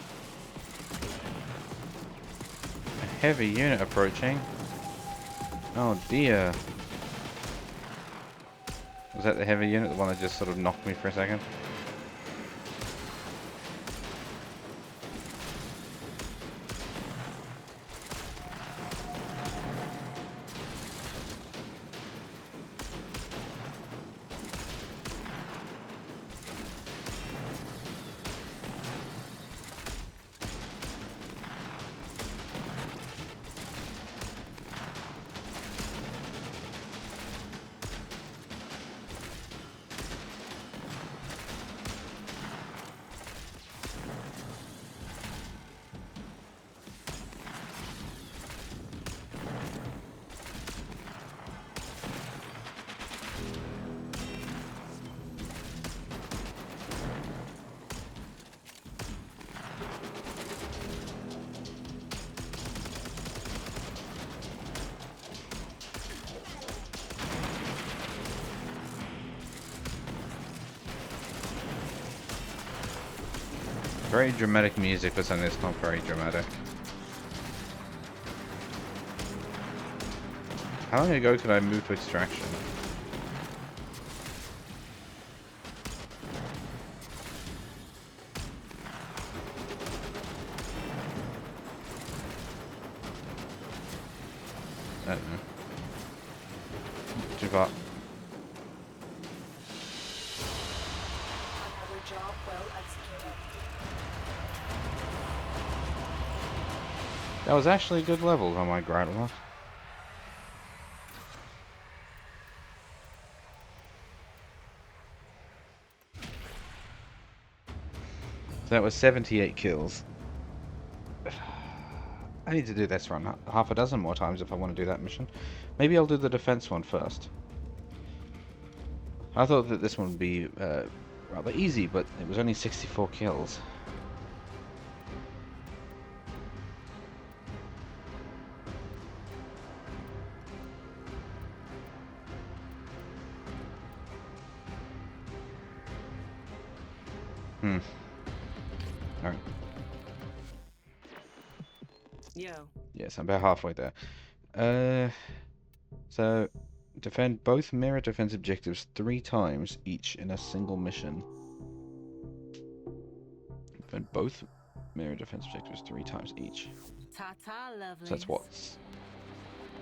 A heavy unit approaching. Oh dear. Was that the heavy unit, the one that just sort of knocked me for a second? Very dramatic music for something that's not very dramatic. How long ago could I move to extraction? I don't know. Too far. Another job well executed. That was actually good levels on my Grattler. So that was 78 kills. I need to do this run half a dozen more times if I want to do that mission. Maybe I'll do the defense one first. I thought that this one would be rather easy, but it was only 64 kills. Alright. Yo. Yes, I'm about halfway there. So, defend both mirror defense objectives 3 times each in a single mission. Defend both mirror defense objectives 3 times each. Ta-ta, lovely. So that's what?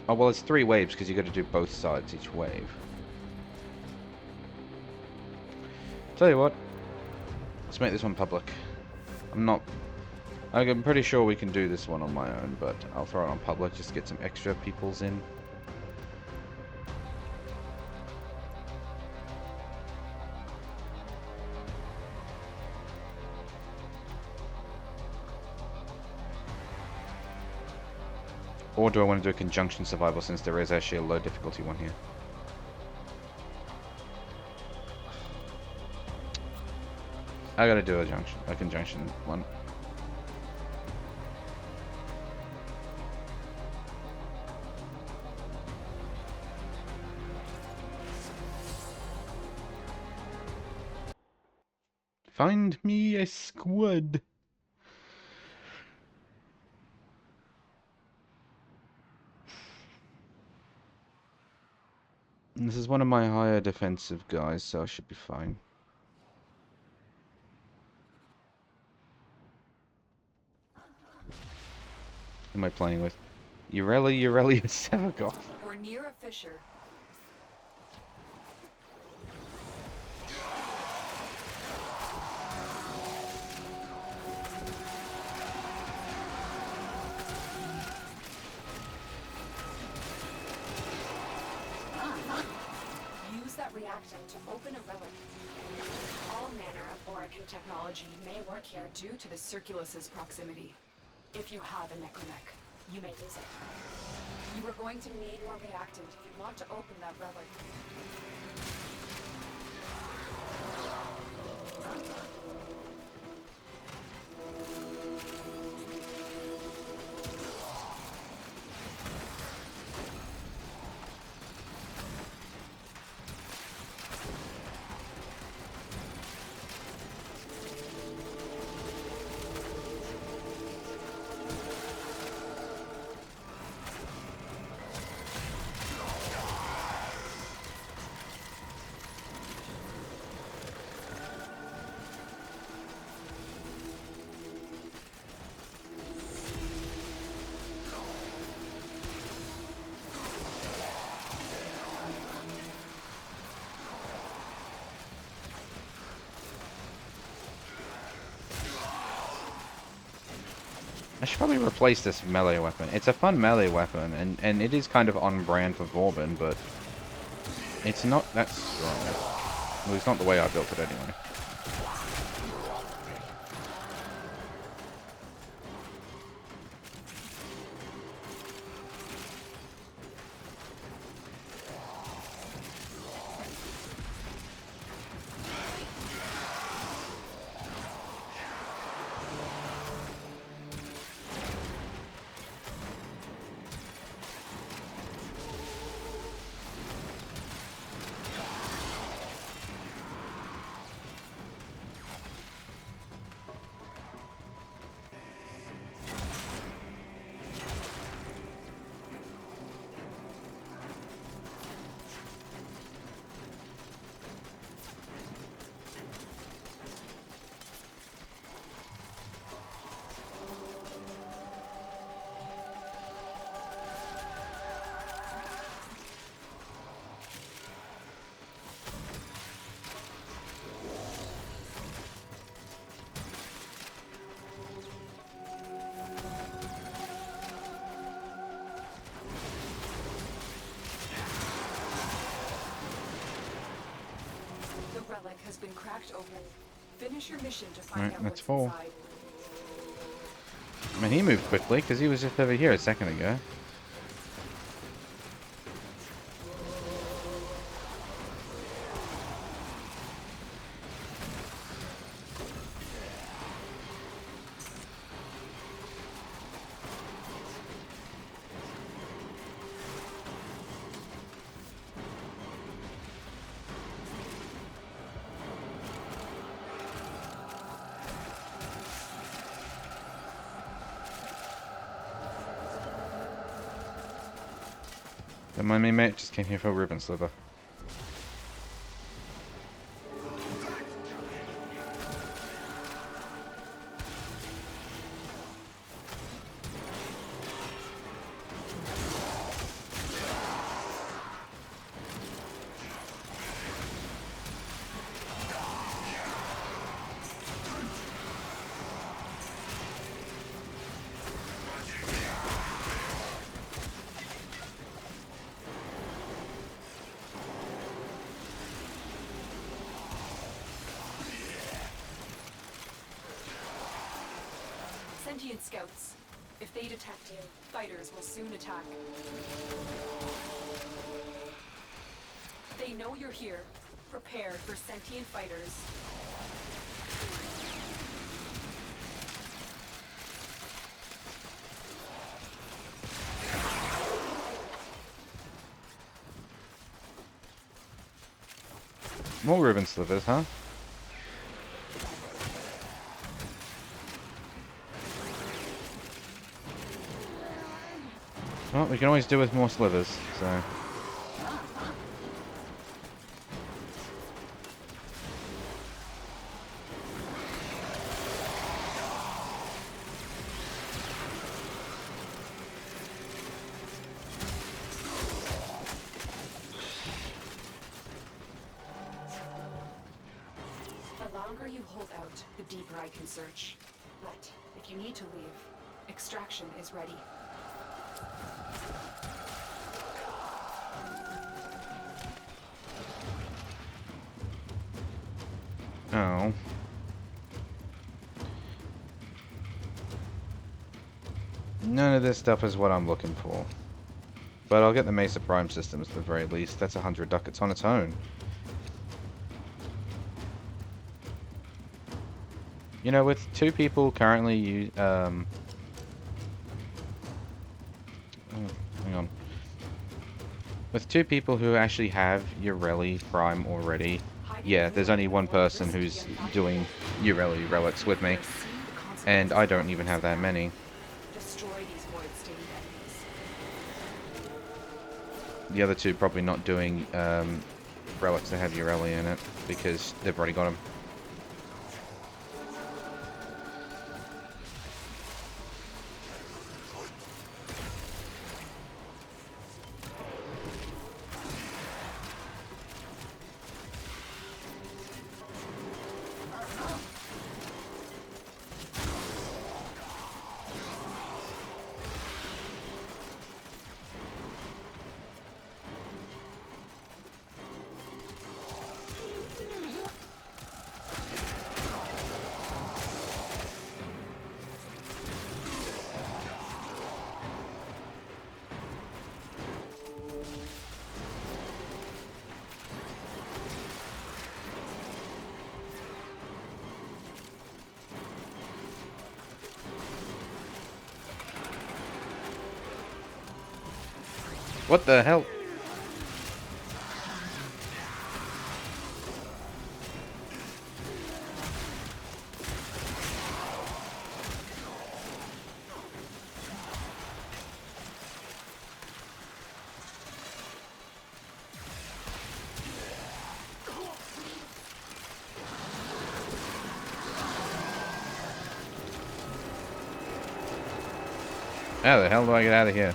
Oh, well, it's 3 waves because you got to do both sides each wave. Tell you what, let's make this one public. I'm pretty sure we can do this one on my own, but I'll throw it on public just to get some extra peoples in. Or do I want to do a conjunction survival since there is actually a low difficulty one here? I gotta do a conjunction one. Find me a squad. This is one of my higher defensive guys, so I should be fine. Who am I playing with? Ureli Sevagov. We're near a fissure. reactor to open a relic. All manner of Oracle technology may work here due to the Circulus's proximity. If you have a necromech, you may use it. You are going to need more reactant if you want to open that relic. I should probably replace this melee weapon. It's a fun melee weapon, and it is kind of on brand for Vauban, but it's not that strong. Well, it's not the way I built it anyway. Relic has been cracked open. Finish your mission to find Alright, out let's what's fall. inside. I mean, he moved quickly, because he was just over here a second ago. Don't mind me, mate. Just came here for a ribbon sliver. Sentient scouts. If they detect you, fighters will soon attack. They know you're here, prepared for sentient fighters. More ribbon slivers, huh? Well, we can always do with more slivers, so... The longer you hold out, the deeper I can search. But if you need to leave, extraction is ready. Oh. None of this stuff is what I'm looking for. But I'll get the Mesa Prime systems at the very least. That's 100 ducats on its own. You know, with two people currently oh, hang on. With two people who actually have Ureli Prime already, yeah, there's only one person who's doing Ureli relics with me. And I don't even have that many. Destroy these void-stained enemies. The other two probably not doing relics that have Ureli in it, because they've already got them. What the hell? How the hell do I get out of here?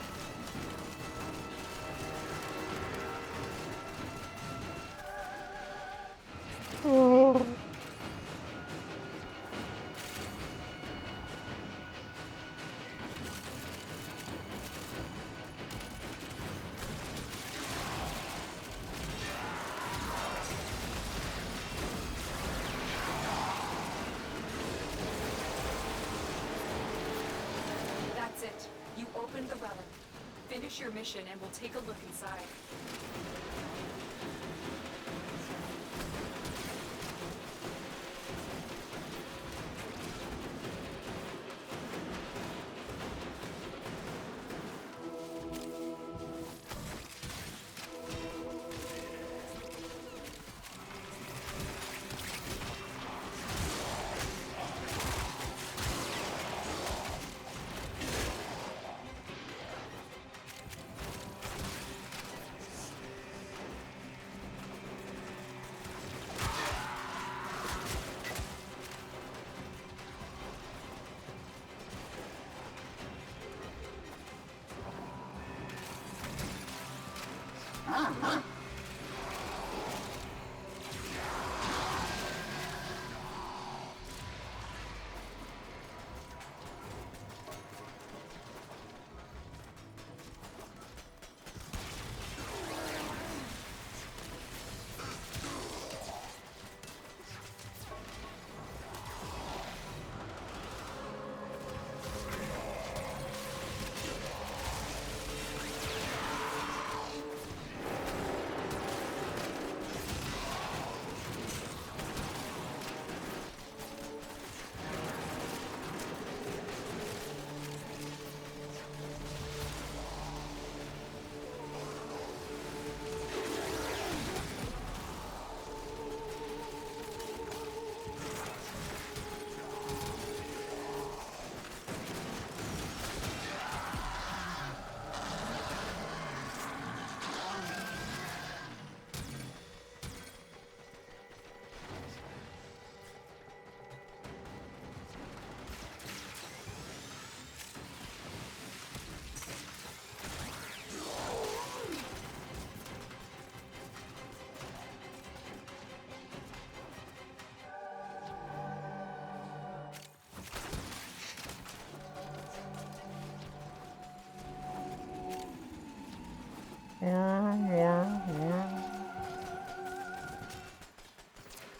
That's it. You opened the relic. Finish your mission and we'll take a look inside.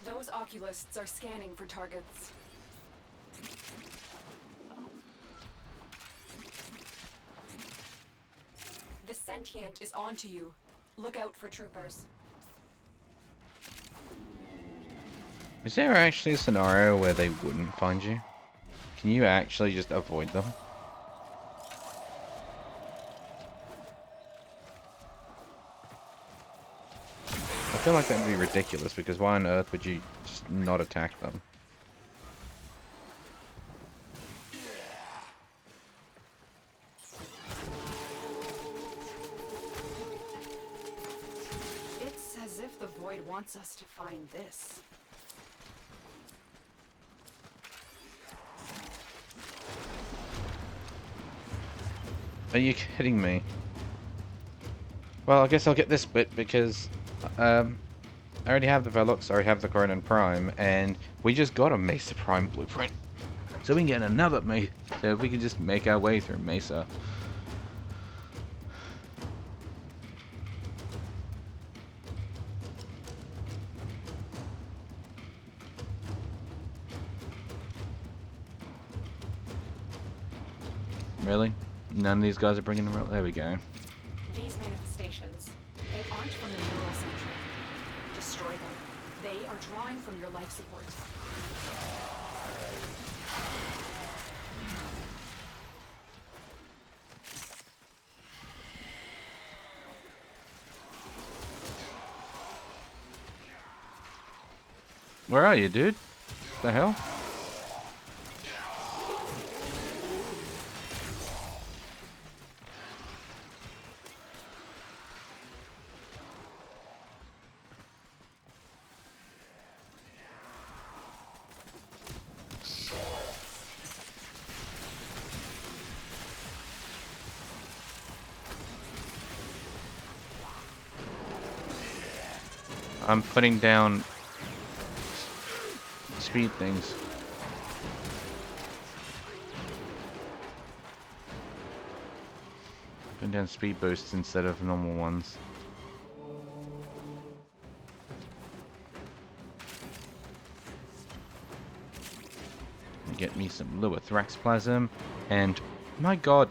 Those oculists are scanning for targets. The sentient is onto you. Look out for troopers. Is there actually a scenario where they wouldn't find you? Can you actually just avoid them? I feel like that would be ridiculous, because why on earth would you just not attack them? It's as if the Void wants us to find this. Are you kidding me? Well, I guess I'll get this bit because I already have the Velox, I already have the Cronin Prime, and we just got a Mesa Prime blueprint. So we can get another Mesa. So if we can just make our way through Mesa. Really? None of these guys are bringing them. There we go. These manifestations, they aren't from the neural center. Destroy them. They are drawing from your life support. Where are you, dude? The hell? I'm putting down speed things. Putting down speed boosts instead of normal ones. Get me some Luathrax Plasm, and my god,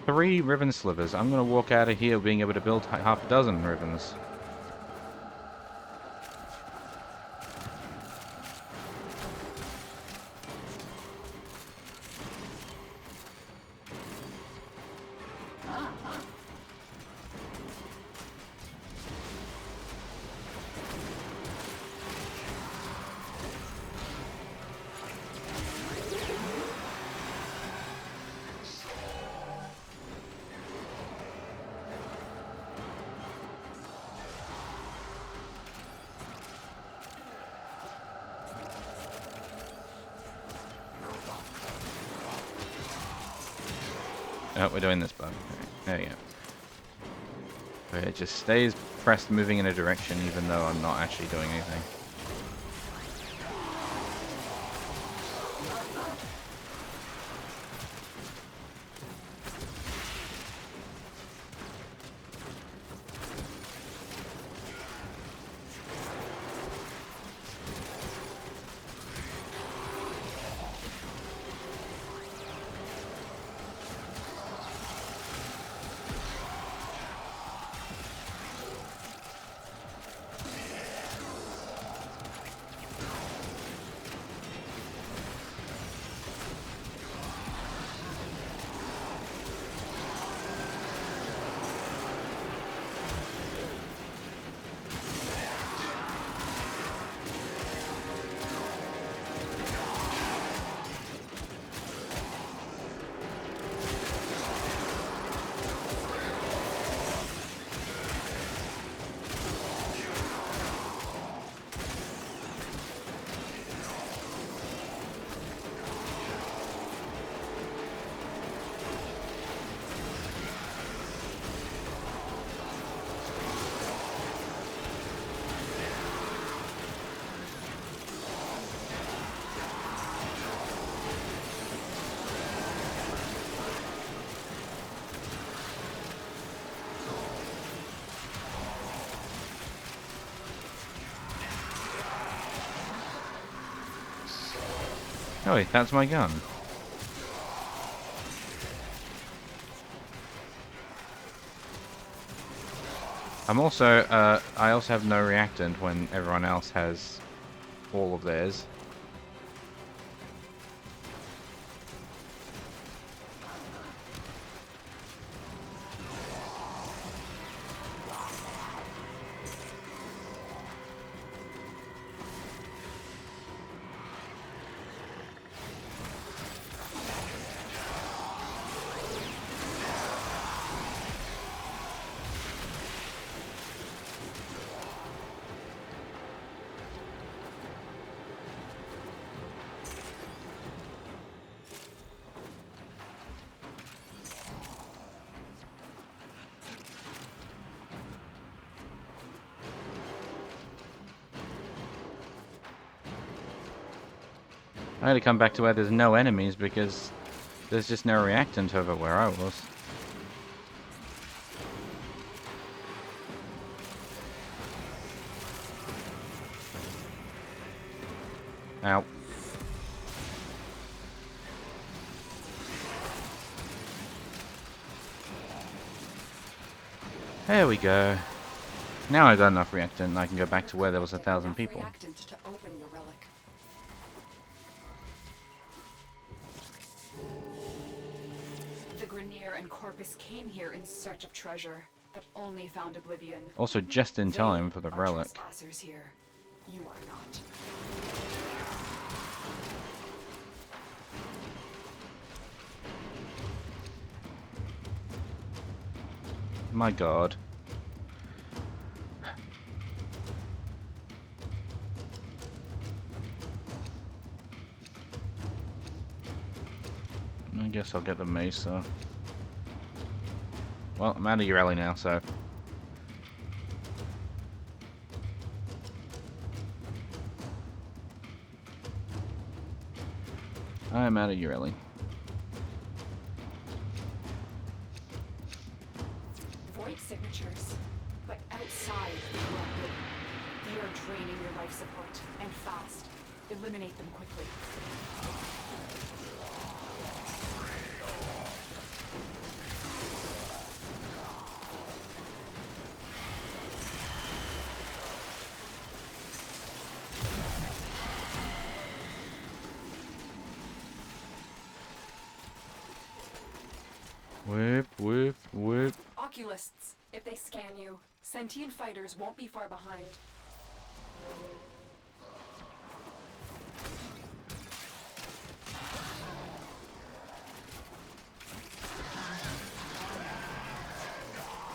3 Riven Slivers. I'm gonna walk out of here being able to build half a dozen Rivens. Oh, we're doing this bug. There you go. Where it just stays pressed moving in a direction even though I'm not actually doing anything. Oh wait, that's my gun. I'm also, I also have no reactant when everyone else has all of theirs. I had to come back to where there's no enemies because there's just no reactant over where I was. Ow. There we go. Now I got enough reactant and I can go back to where there was 1,000 people. Reactant to open your relic. The Grenier and Corpus came here in search of treasure, but only found oblivion. Also just in time for the They are relic. trespassers here. You are not. My god. I guess I'll get the Mesa. Well, I'm out of Urelli now, so... I'm out of Urelli. Void signatures, but outside the corrupted. They are draining your life support, and fast. Eliminate them quickly. Whip, whip, whip. Oculists, if they scan you, sentient fighters won't be far behind.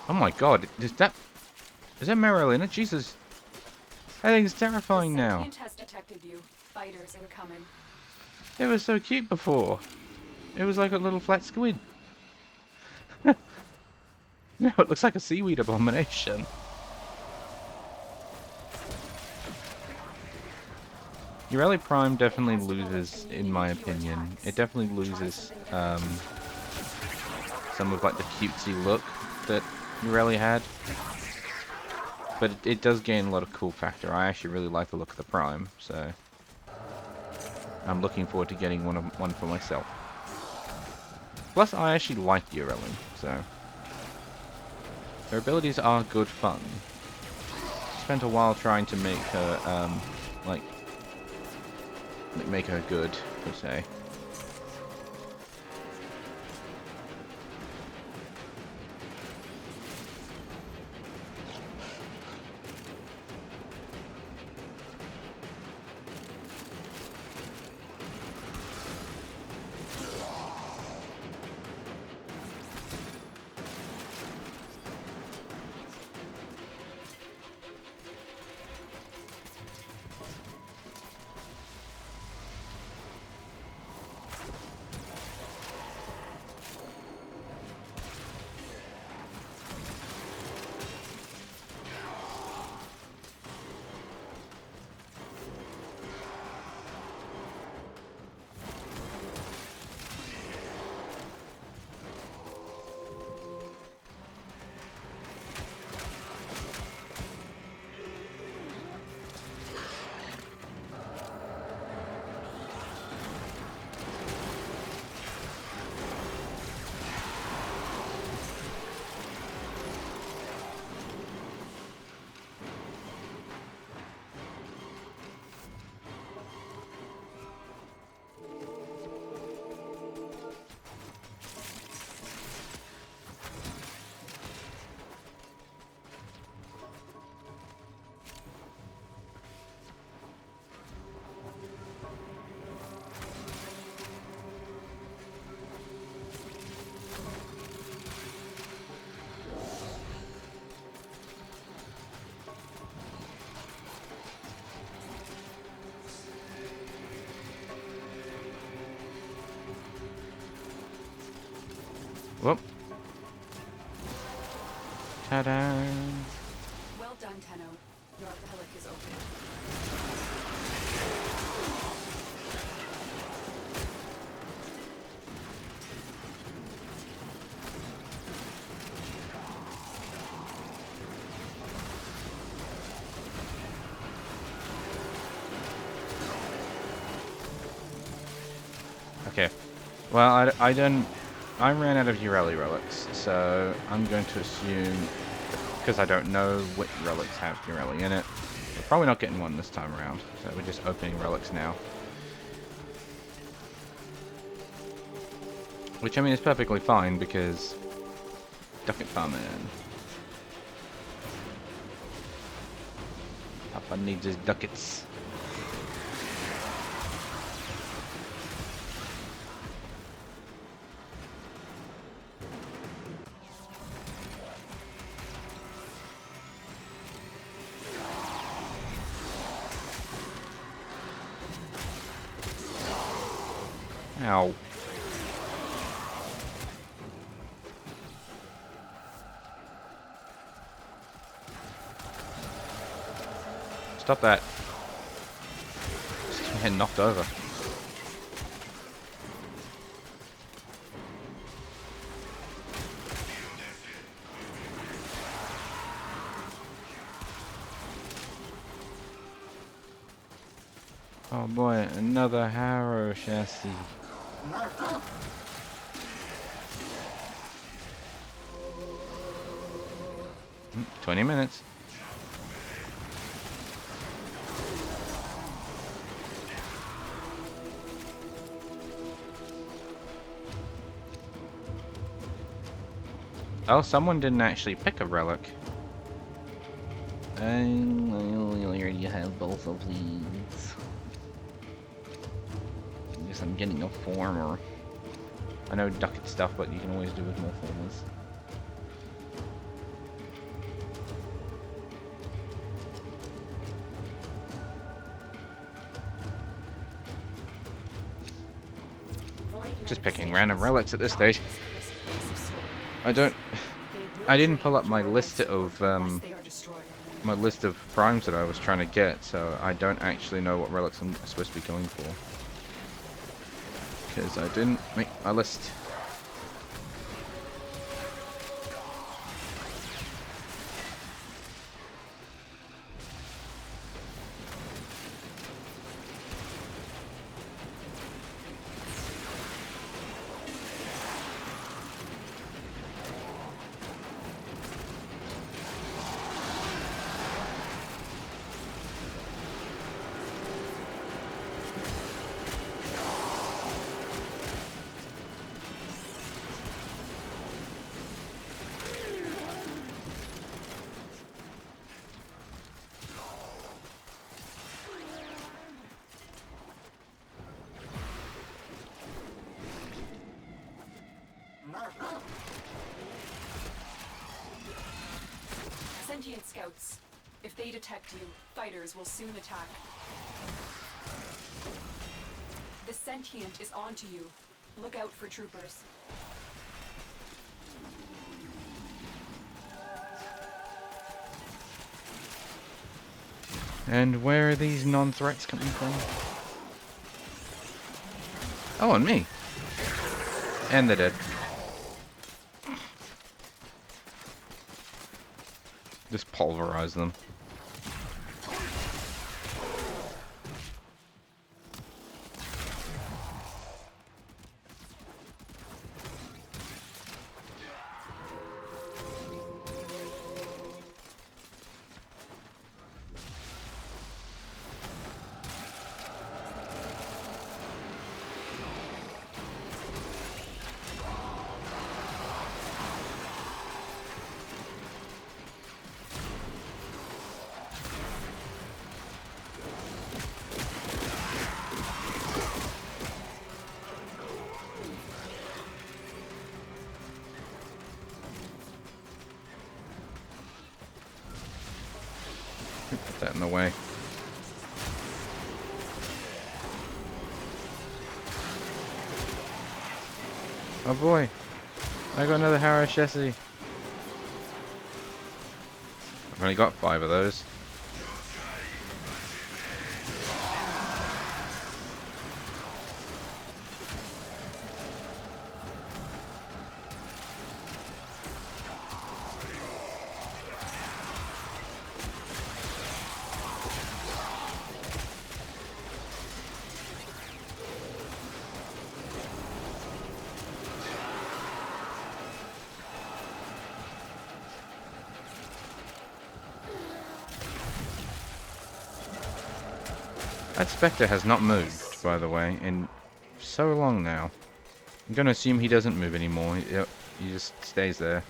Oh my god, is that Marilena? Jesus. That thing's terrifying now. Sentient has detected you. Fighters incoming. It was so cute before. It was like a little flat squid. No, it looks like a seaweed abomination. Urelli Prime definitely loses, in my opinion. It definitely loses some of like the cutesy look that Urelli had. But it does gain a lot of cool factor. I actually really like the look of the Prime, so I'm looking forward to getting one for myself. Plus, I actually like Urelli, so her abilities are good fun. Spent a while trying to make her like make her good, per se. Whoop. Ta-da! Well done, Tenno. Your relic is open. Okay. Well, I ran out of Ureli relics, so I'm going to assume, because I don't know what relics have Ureli in it, we're probably not getting one this time around. So we're just opening relics now. Which, I mean, is perfectly fine, because ducket farming. Papa needs his ducats. Ow. Stop that. Just getting knocked over. Oh boy, another Harrow chassis. 20 minutes. Oh, someone didn't actually pick a relic. I already have both of these. I guess I'm getting a former. I know ducket stuff, but you can always do with more formers. Just picking random relics at this stage. I didn't pull up my list of primes that I was trying to get, so I don't actually know what relics I'm supposed to be going for. Because I didn't make my list. Sentient scouts. If they detect you, fighters will soon attack. The sentient is onto you. Look out for troopers. And where are these non-threats coming from? Oh, on me. And they're dead. Just pulverize them. Put that in the way. Oh boy. I got another Harrow Chassis. I've only got 5 of those. That Spectre has not moved, by the way, in so long now. I'm going to assume he doesn't move anymore. He just stays there.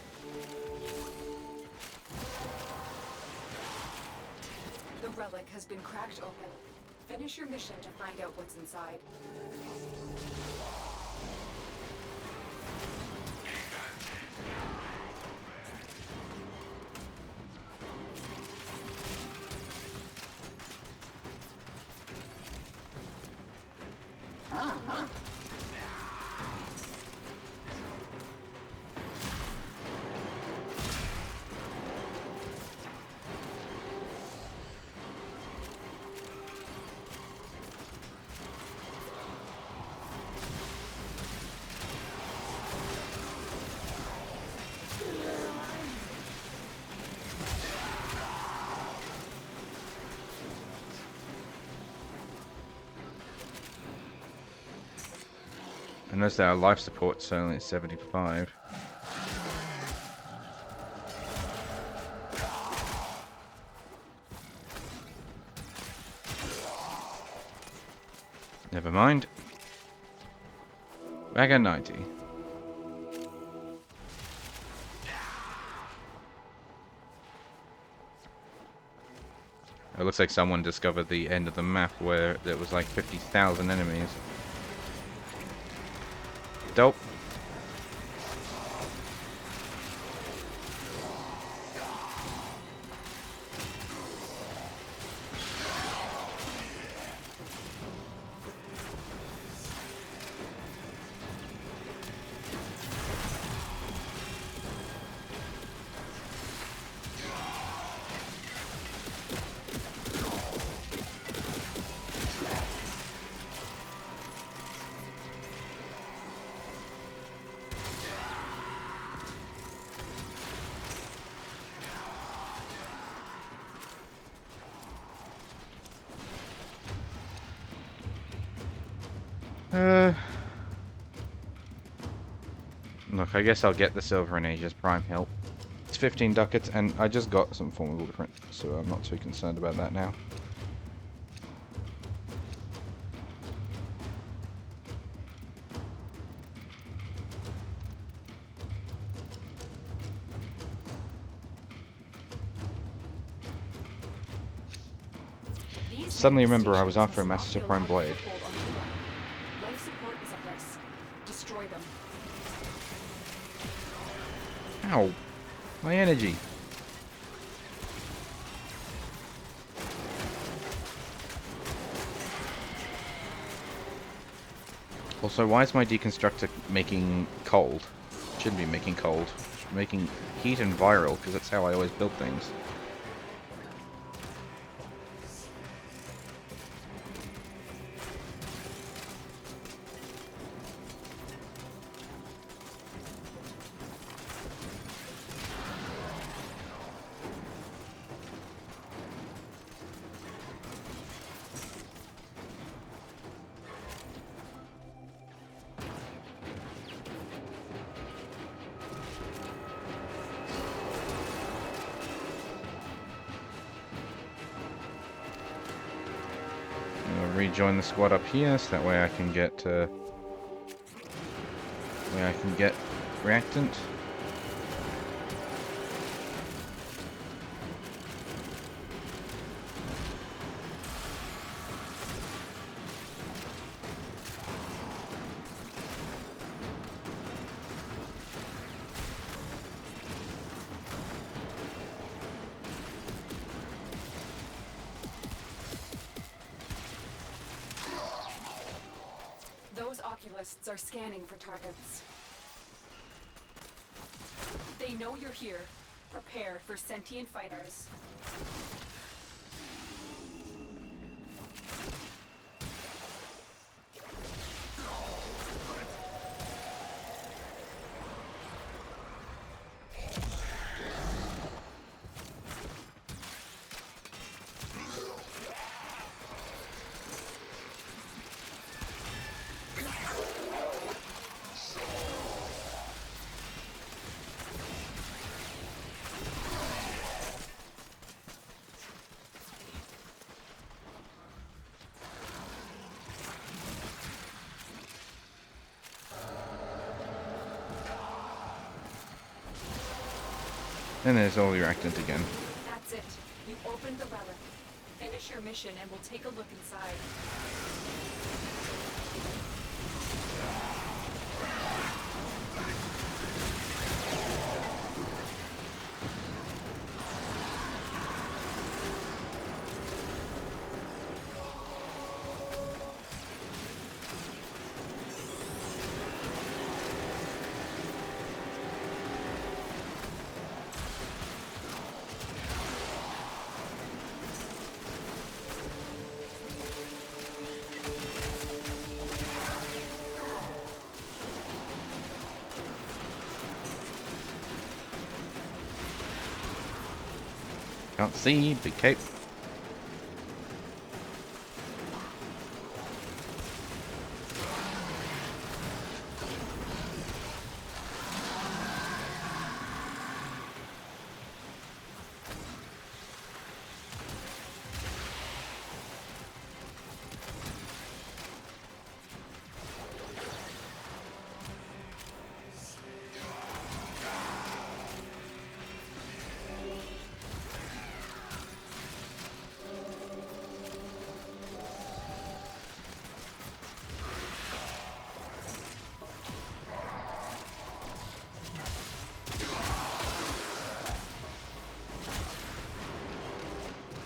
The relic has been cracked open. Finish your mission to find out what's inside. I noticed that our life support's only at 75. Never mind. Back at 90. It looks like someone discovered the end of the map where there was like 50,000 enemies. Dope. Look, I guess I'll get the Silver and Aegis Prime help. It's 15 ducats, and I just got some form of blueprint, so I'm not too concerned about that now. Suddenly remember I was after a Master Prime Blade. Life support is at risk. Destroy them. Ow! My energy! Also, why is my deconstructor making cold? Shouldn't be making cold. Making heat and viral, because that's how I always build things. Rejoin the squad up here, so that way I can get reactant. Those oculists are scanning for targets. We know you're here. Prepare for sentient fighters. And there's all your actant again. That's it. You opened the relic. Finish your mission and we'll take a look inside. Can't see, big cape.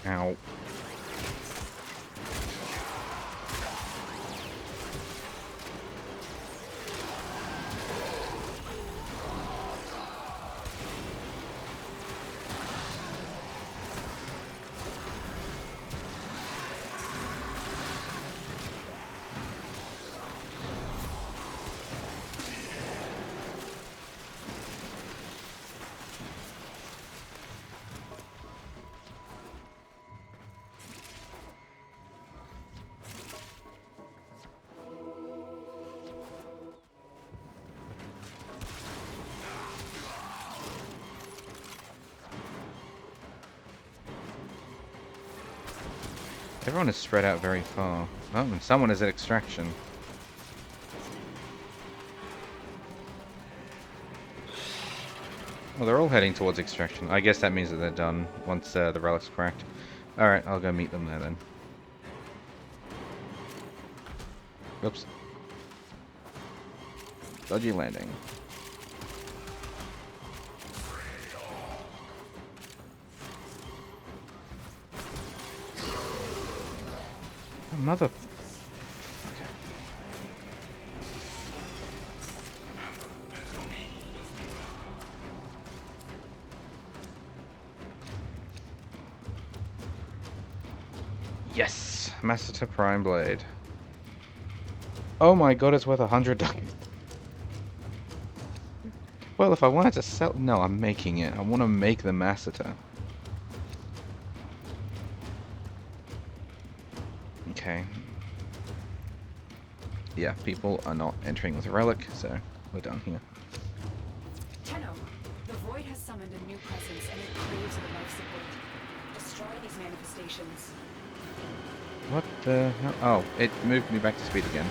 Ow. Everyone is spread out very far. Oh, and someone is at extraction. Well, they're all heading towards extraction. I guess that means that they're done once the relic's cracked. Alright, I'll go meet them there then. Oops. Dodgy landing. Mother... Yes! Master Prime Blade. Oh my god, it's worth 100 ducats. Well, if I wanted to sell... No, I'm making it. I want to make the Massacre. Okay. Yeah, people are not entering with a relic, so we're done here. Tenno, the Void has summoned a new presence and it craves the life support. Destroy these manifestations. What the hell? Oh, it moved me back to speed again.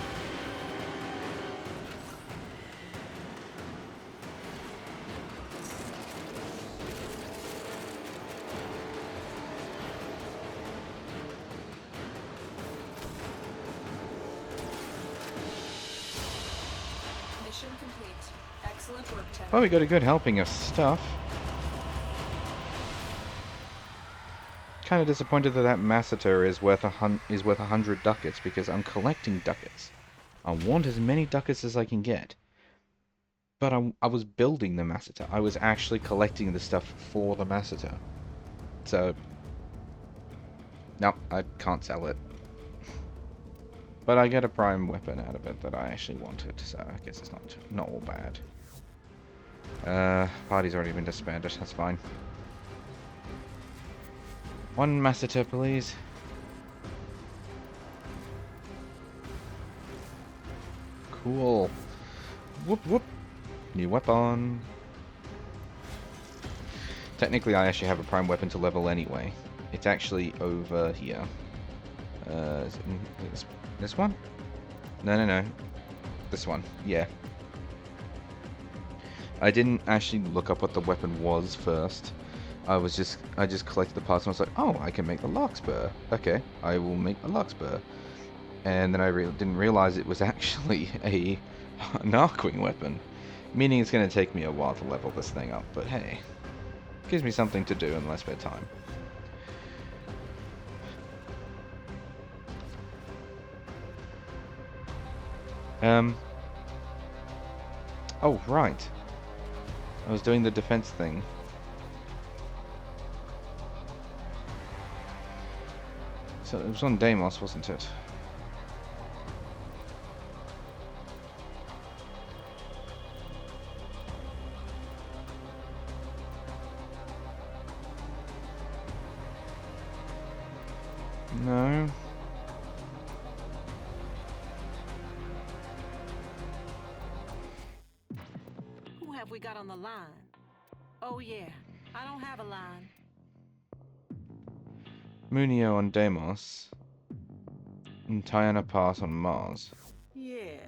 Mission complete. Excellent work, Tenno. Oh, we got a good helping of stuff. Kind of disappointed that that Massacre is worth 100 ducats because I'm collecting ducats. I want as many ducats as I can get. But I was building the masseter. I was actually collecting the stuff for the masseter. So, no, I can't sell it. But I get a prime weapon out of it that I actually wanted, so I guess it's not all bad. Party's already been disbanded, that's fine. One masseter, please. Cool. Whoop whoop. New weapon. Technically, I actually have a prime weapon to level anyway. It's actually over here. Is it this one? No. This one. Yeah. I didn't actually look up what the weapon was first. I just collected the parts and I was like, oh, I can make the larkspur. Okay, I will make the larkspur. And then I didn't realize it was actually an arcwing weapon. Meaning it's going to take me a while to level this thing up, but hey. Gives me something to do in my spare time. Oh, right. I was doing the defense thing. So it was on Deimos, wasn't it? No. Who have we got on the line? Oh yeah, I don't have a line. Munio on Deimos. And Tiana Pass on Mars. Yeah.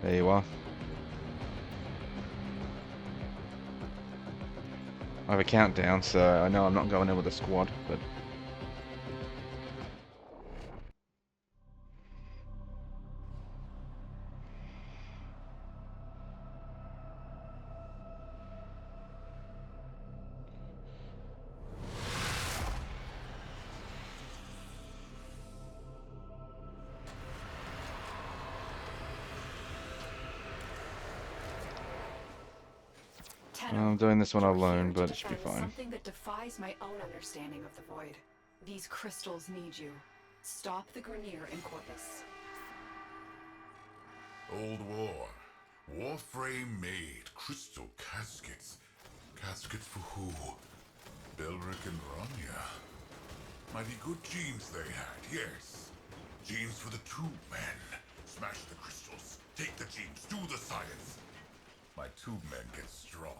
There you are. I have a countdown, so I know I'm not going in with a squad, but... I'm doing this one alone, but it should be fine. Something that defies my own understanding of the void. These crystals need you. Stop the Grineer in Corpus. Old war. Warframe made crystal caskets. Caskets for who? Belric and Rania. Mighty good genes they had, yes. Genes for the two men. Smash the crystals. Take the genes. Do the science. My tube men get stronger.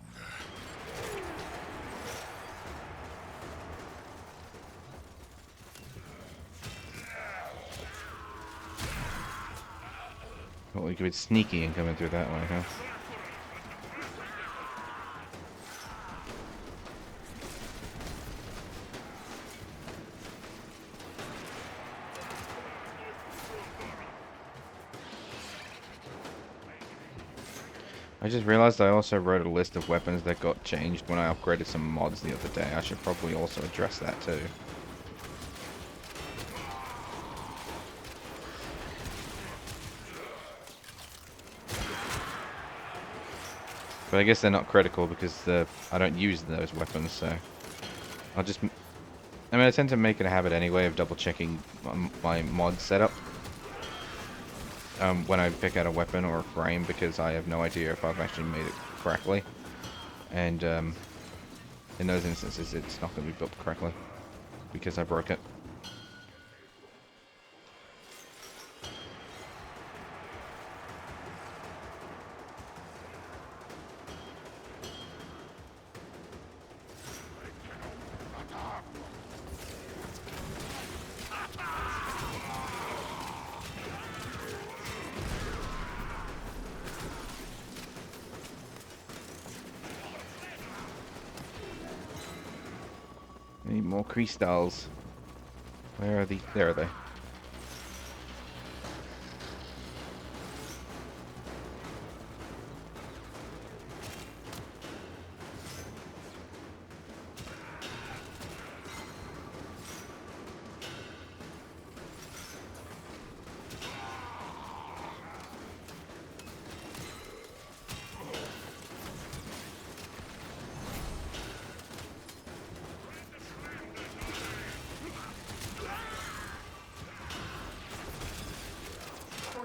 Well, you could be sneaky and coming through that way, huh? I just realized I also wrote a list of weapons that got changed when I upgraded some mods the other day. I should probably also address that too. But I guess they're not critical because I don't use those weapons, so I'll just... I mean, I tend to make it a habit anyway of double checking my mod setup when I pick out a weapon or a frame, because I have no idea if I've actually made it correctly. And in those instances, it's not going to be built correctly because I broke it. Need more crystals. Where are they? There are they.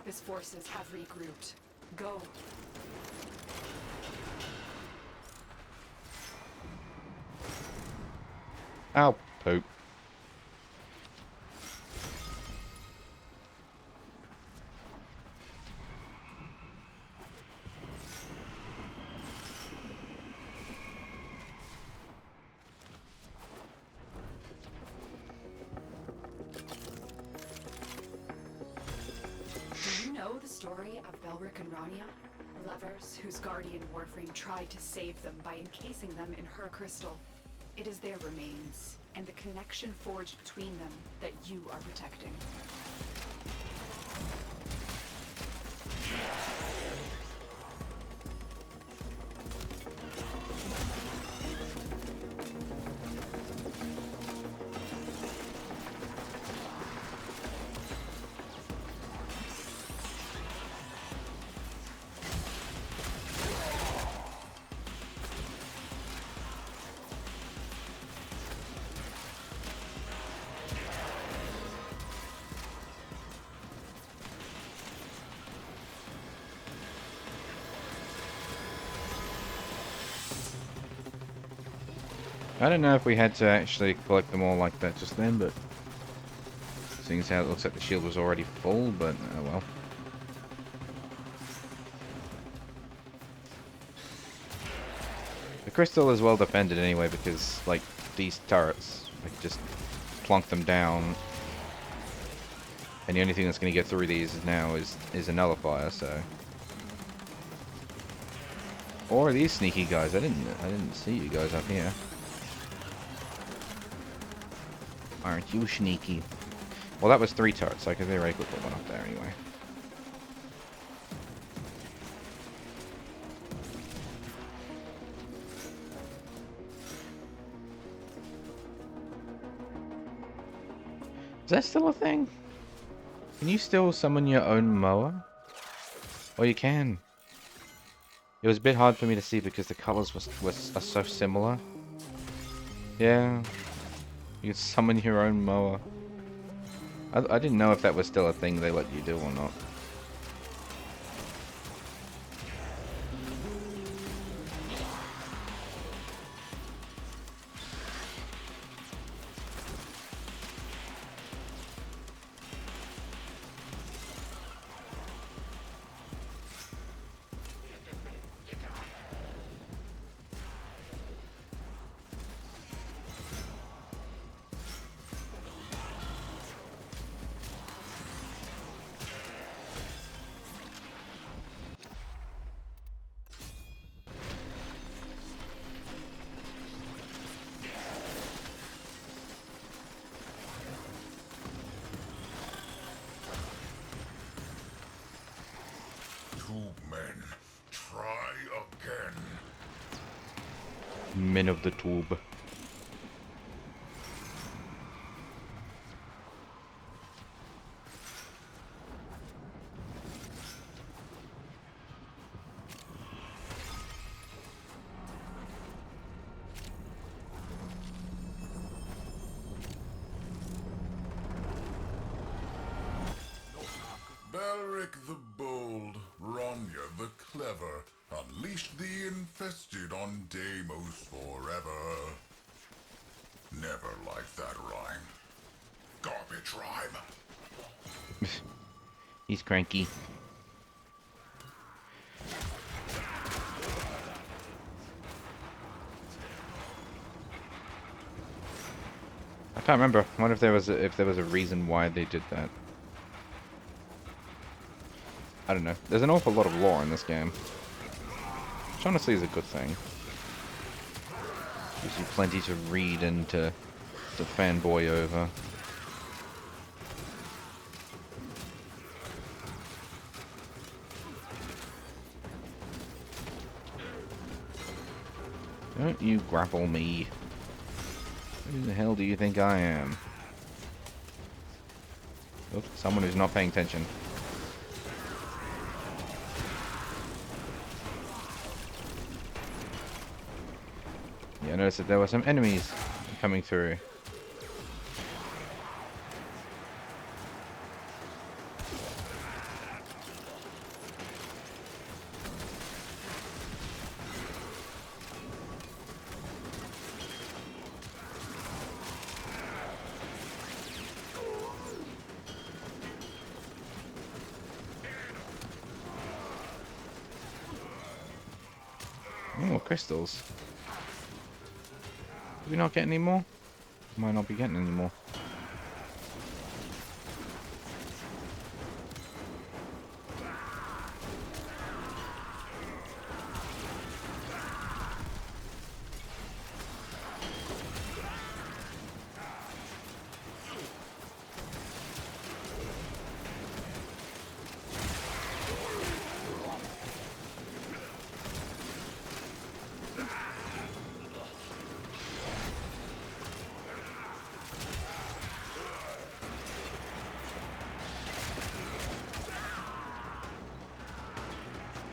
Apis forces have regrouped. Go. Ow, poop. Do you know the story of Belric and Rania? Lovers whose guardian Warframe tried to save them by encasing them in her crystal. It is their remains, and the connection forged between them that you are protecting. I don't know if we had to actually collect them all like that just then, but seeing as how it looks like the shield was already full, but oh well. The crystal is well defended anyway because, like, these turrets, I can just plunk them down, and the only thing that's going to get through these now is a nullifier, so. Or are these sneaky guys? I didn't see you guys up here. Aren't you sneaky? Well, that was 3 turrets, so I could very quickly put one up there anyway. Is that still a thing? Can you still summon your own mower? Oh, you can. It was a bit hard for me to see because the colors are so similar. Yeah. You can summon your own mower. I didn't know if that was still a thing they let you do or not. Men of the tube. Belric the Bold, Rania the Clever, unleashed the infested on Deimos forever. Never liked that rhyme. Garbage rhyme. He's cranky. I can't remember. I wonder if there was a reason why they did that. I don't know. There's an awful lot of lore in this game, which honestly is a good thing. Gives you plenty to read and to fanboy over. Don't you grapple me. Who the hell do you think I am? Oh, someone who's not paying attention. Yeah, I noticed that there were some enemies coming through. More crystals. Did we not get any more? Might not be getting any more.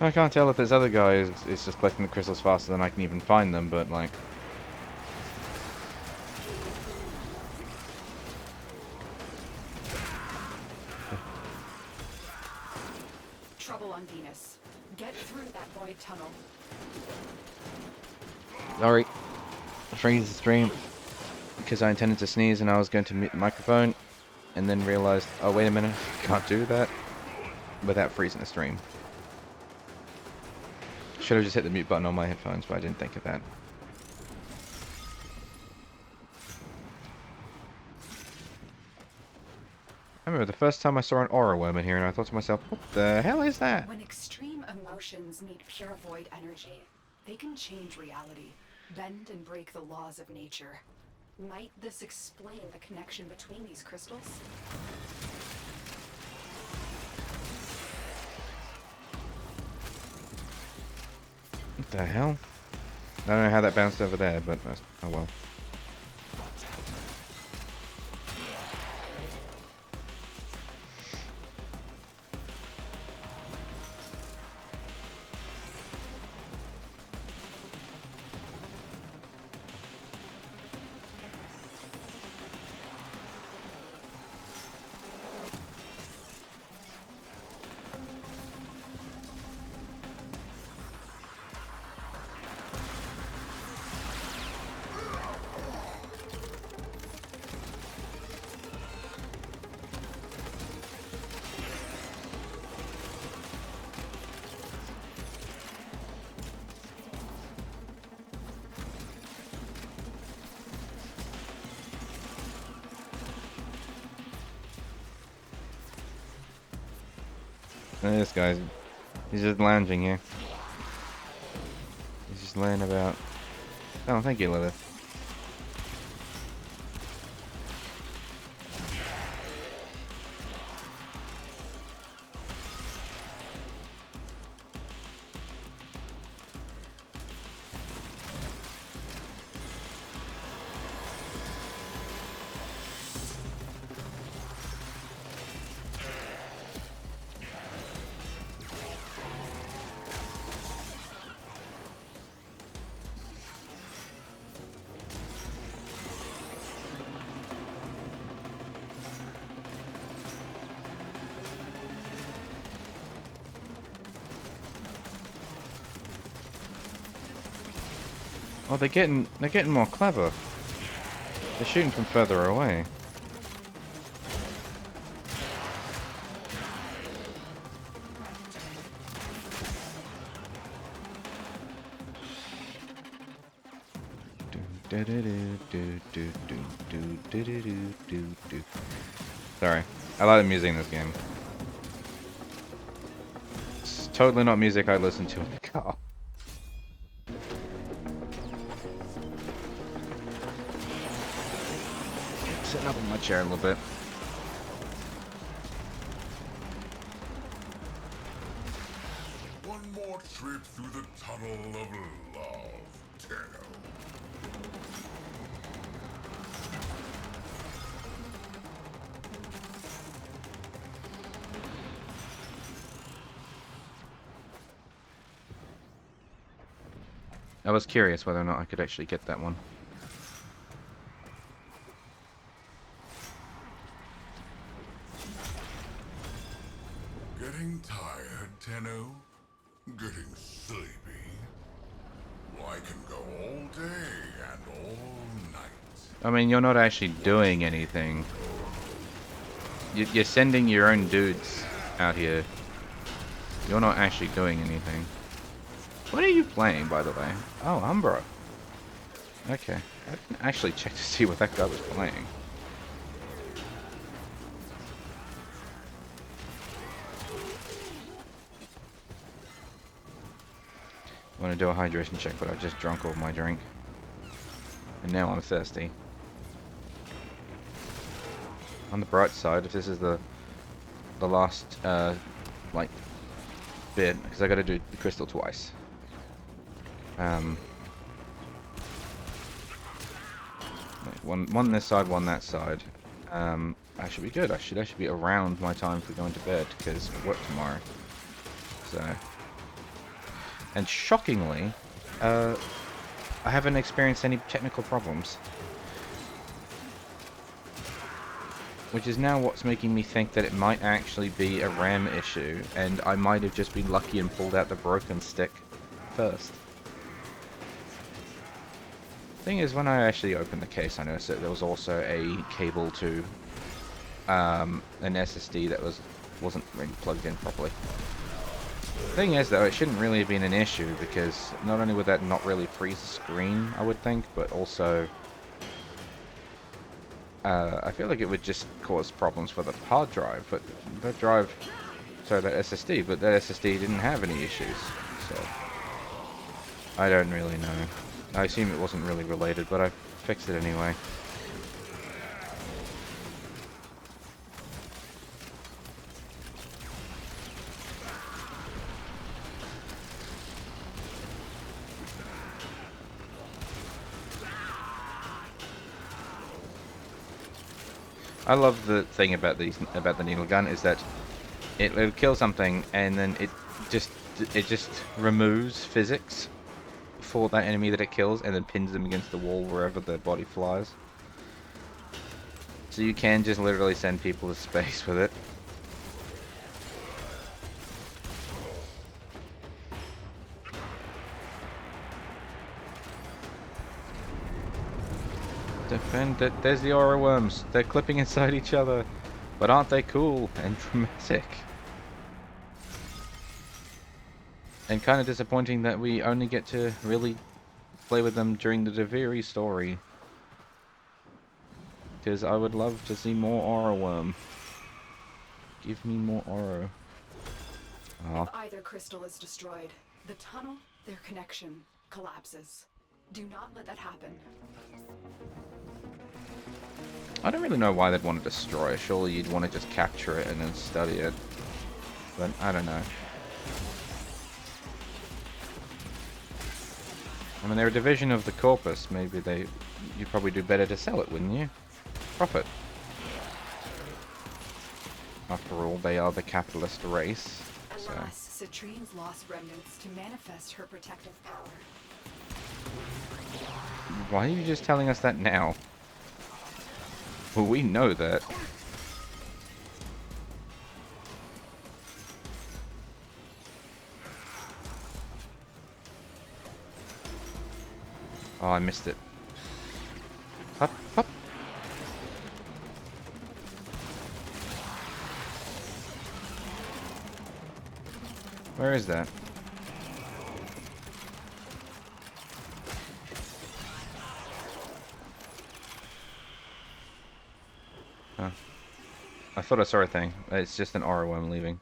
I can't tell if this other guy is just collecting the crystals faster than I can even find them, but like... Trouble on Venus. Get through that void tunnel. Sorry. Freeze the stream. Because I intended to sneeze and I was going to mute the microphone. And then realized, oh wait a minute, can't do that without freezing the stream. Should have just hit the mute button on my headphones, but I didn't think of that. I remember the first time I saw an aura worm in here and I thought to myself, what the hell is that? When extreme emotions meet pure void energy, they can change reality, bend and break the laws of nature. Might this explain the connection between these crystals? What the hell? I don't know how that bounced over there, but oh well. This guy's, he's just lounging here. He's just laying about. Oh, thank you, Lilith. Oh, they're getting more clever. They're shooting from further away. Sorry, I like the music in this game. It's totally not music I listen to in the car. Sitting up in my chair a little bit. One more trip through the tunnel of love, Tenno. I was curious whether or not I could actually get that one. Getting tired, Tenno? Getting sleepy? Well, I can go all day and all night. I mean, you're not actually doing anything. You're sending your own dudes out here. You're not actually doing anything. What are you playing, by the way? Oh, Umbro. Okay. I didn't actually check to see what that guy was playing. I want to do a hydration check, but I just drunk all my drink. And now I'm thirsty. On the bright side, if this is the last, like, bit, because I got to do the crystal twice. One this side, one that side. I should be good. I should actually be around my time for going to bed, because I work tomorrow. So... And shockingly, I haven't experienced any technical problems. Which is now what's making me think that it might actually be a RAM issue, and I might have just been lucky and pulled out the broken stick first. Thing is, when I actually opened the case, I noticed that there was also a cable to an SSD that wasn't really plugged in properly. Thing is, though, it shouldn't really have been an issue, because not only would that not really freeze the screen, I would think, but also I feel like it would just cause problems for the hard drive, but that drive, sorry, that SSD, but that SSD didn't have any issues, so I don't really know. I assume it wasn't really related, but I fixed it anyway. I love the thing about the needle gun is that it'll kill something and then it just removes physics for that enemy that it kills and then pins them against the wall wherever their body flies. So you can just literally send people to space with it. Defend it. There's the aura worms. They're clipping inside each other. But aren't they cool and dramatic? And kind of disappointing that we only get to really play with them during the Deviri story. Because I would love to see more aura worm. Give me more aura. Oh. If either crystal is destroyed, the tunnel, their connection, collapses. Do not let that happen. I don't really know why they'd want to destroy it. Surely you'd want to just capture it and then study it. But I don't know. I mean, they're a division of the corpus. Maybe you'd probably do better to sell it, wouldn't you? Profit. After all, they are the capitalist race. So. Alas, Citrine's lost remnants to manifest her protective power. Why are you just telling us that now? Well, we know that. Oh, I missed it. Up, up. Where is that? Huh. I thought I saw a thing. It's just an aura worm leaving.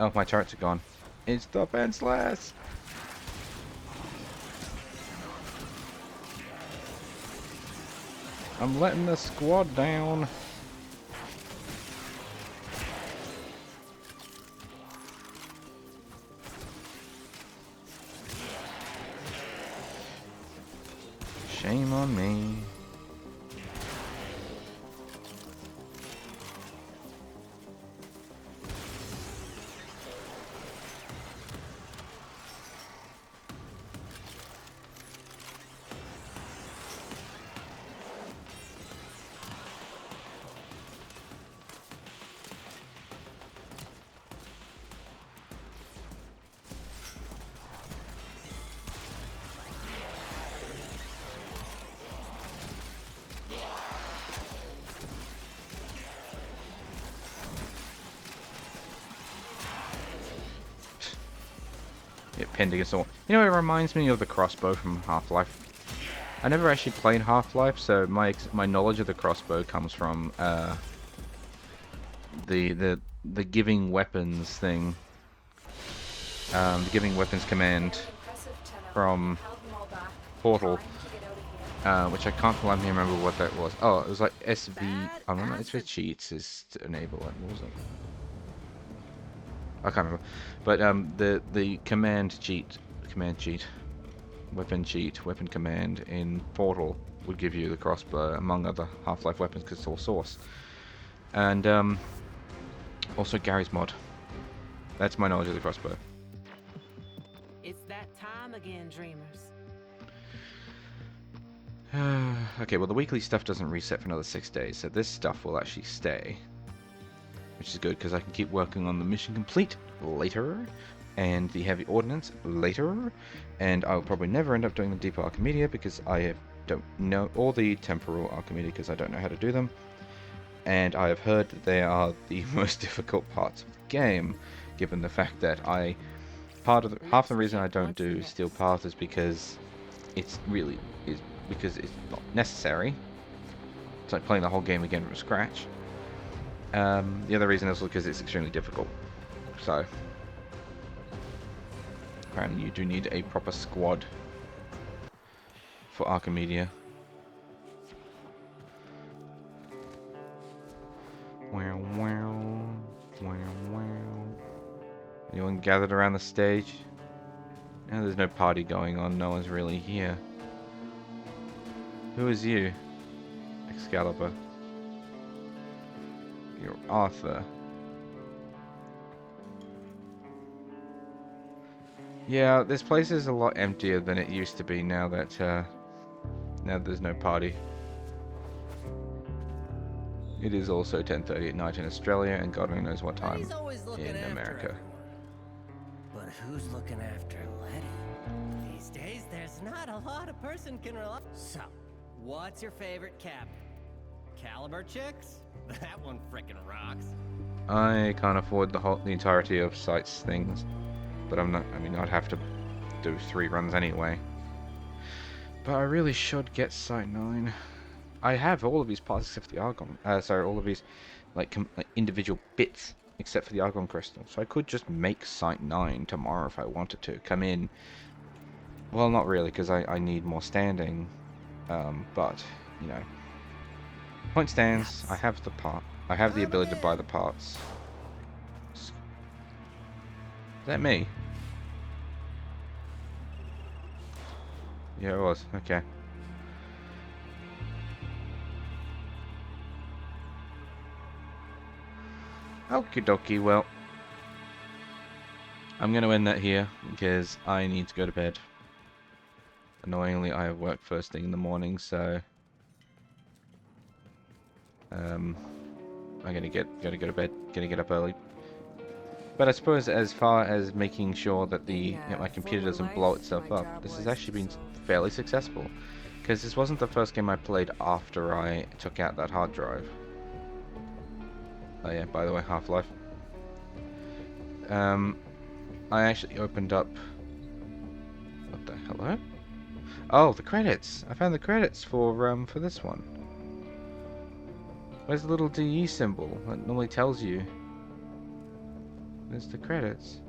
Oh, my charts are gone. It's the Penslass! I'm letting the squad down. Shame on me. Get pinned against the wall. You know, it reminds me of the crossbow from Half-Life. I never actually played Half-Life, so my knowledge of the crossbow comes from the giving weapons thing. The giving weapons command from Portal, which I can't blindly remember what that was. Oh, it was like SV. I don't know. It's for cheats is to enable it. What was it? I can't remember. But the command cheat, weapon command in Portal would give you the crossbow among other Half-Life weapons because it's all source. And also Gary's mod. That's my knowledge of the crossbow. It's that time again, dreamers. Okay, well the weekly stuff doesn't reset for another 6 days, so this stuff will actually stay. Which is good, because I can keep working on the mission complete later, and the heavy ordnance later, and I'll probably never end up doing the deep Archimedia, because I don't know, or the temporal Archimedia, because I don't know how to do them. And I have heard that they are the most difficult parts of the game, given the fact that half the reason I don't do Steel Path is because it's not necessary. It's like playing the whole game again from scratch. The other reason is because it's extremely difficult. So apparently you do need a proper squad for Archimedia. Wow, wow, wow, wow. Anyone gathered around the stage? No, there's no party going on. No one's really here. Who is you? Excalibur. You're Arthur. Yeah, this place is a lot emptier than it used to be now that there's no party. It is also 10:30 at night in Australia, and God only knows what time in America. But who's looking after Letty? These days, there's not a lot a person can rely. So, what's your favorite captain? Caliber chicks? That one frickin' rocks. I can't afford the entirety of Sight's things, but I'm not. I mean, I'd have to do 3 runs anyway. But I really should get Sight 9. I have all of these parts except for the Argon. Sorry, all of these like individual bits except for the Argon crystal. So I could just make Sight 9 tomorrow if I wanted to. Come in. Well, not really, because I need more standing. But you know, point stands. I have the part. I have the ability to buy the parts. Is that me? Yeah, it was. Okay. Okie dokie, well, I'm going to end that here because I need to go to bed. Annoyingly, I have work first thing in the morning, so I'm gonna go to bed, gonna get up early. But I suppose as far as making sure that my computer doesn't blow itself up, this has actually been fairly successful, because this wasn't the first game I played after I took out that hard drive. Oh yeah, by the way, Half-Life. I actually opened up... What the hello? Oh, the credits! I found the credits for this one. Where's the little DE symbol that normally tells you? There's the credits.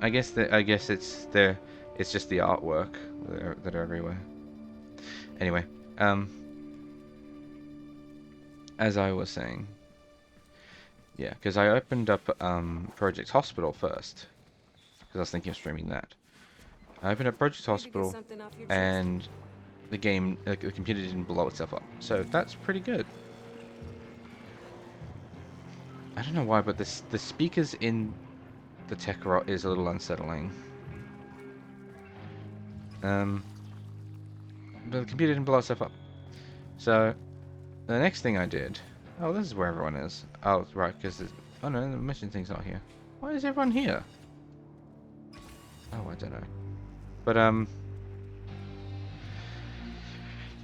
I guess it's there. It's just the artwork that are everywhere. Anyway, as I was saying, yeah, because I opened up Project Hospital first, because I was thinking of streaming that. I opened up Project Hospital, and the computer didn't blow itself up, so that's pretty good. I don't know why, but the speakers in the Tekrot is a little unsettling. But the computer didn't blow itself up. So, the next thing I did... Oh, this is where everyone is. Oh, right, because... Oh no, the mission thing's not here. Why is everyone here? Oh, I don't know. But,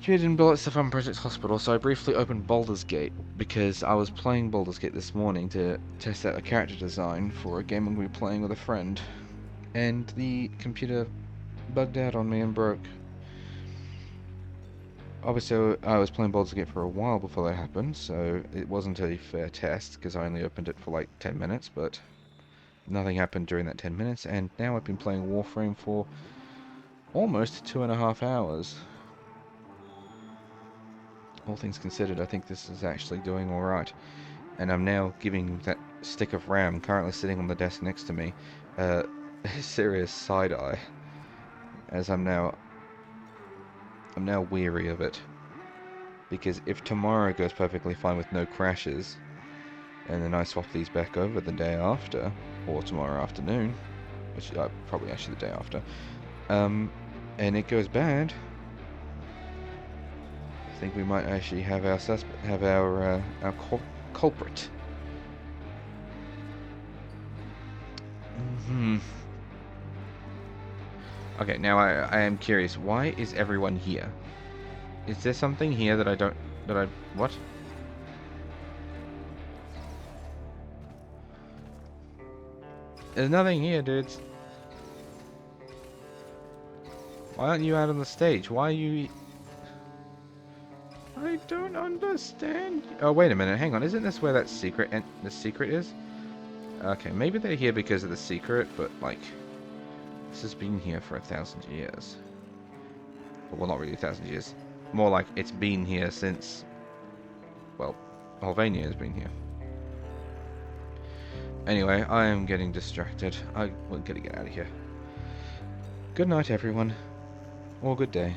Kid and bullets stuff on Project Hospital, so I briefly opened Baldur's Gate because I was playing Baldur's Gate this morning to test out a character design for a game I'm going to be playing with a friend, and the computer bugged out on me and broke. Obviously, I was playing Baldur's Gate for a while before that happened, so it wasn't a fair test because I only opened it for like 10 minutes, but nothing happened during that 10 minutes, and now I've been playing Warframe for almost 2.5 hours. All things considered, I think this is actually doing alright. And I'm now giving that stick of RAM currently sitting on the desk next to me a serious side eye, as I'm now weary of it. Because if tomorrow goes perfectly fine with no crashes, and then I swap these back over the day after, or tomorrow afternoon, which probably actually the day after, and it goes bad, I think we might actually have our culprit. Okay, now I am curious. Why is everyone here? Is there something here that what? There's nothing here, dudes. Why aren't you out on the stage? Why are you... I don't understand. Oh, wait a minute. Hang on. Isn't this where that the secret is? Okay, maybe they're here because of the secret, but, like, this has been here for 1,000 years. Well, not really 1,000 years. More like it's been here since, well, Albania has been here. Anyway, I am getting distracted. I'm gonna get out of here. Good night, everyone. Or good day.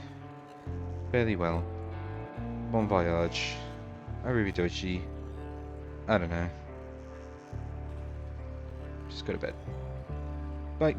Fare thee well. Bon voyage. Arrivederci. I don't know. Just go to bed. Bye.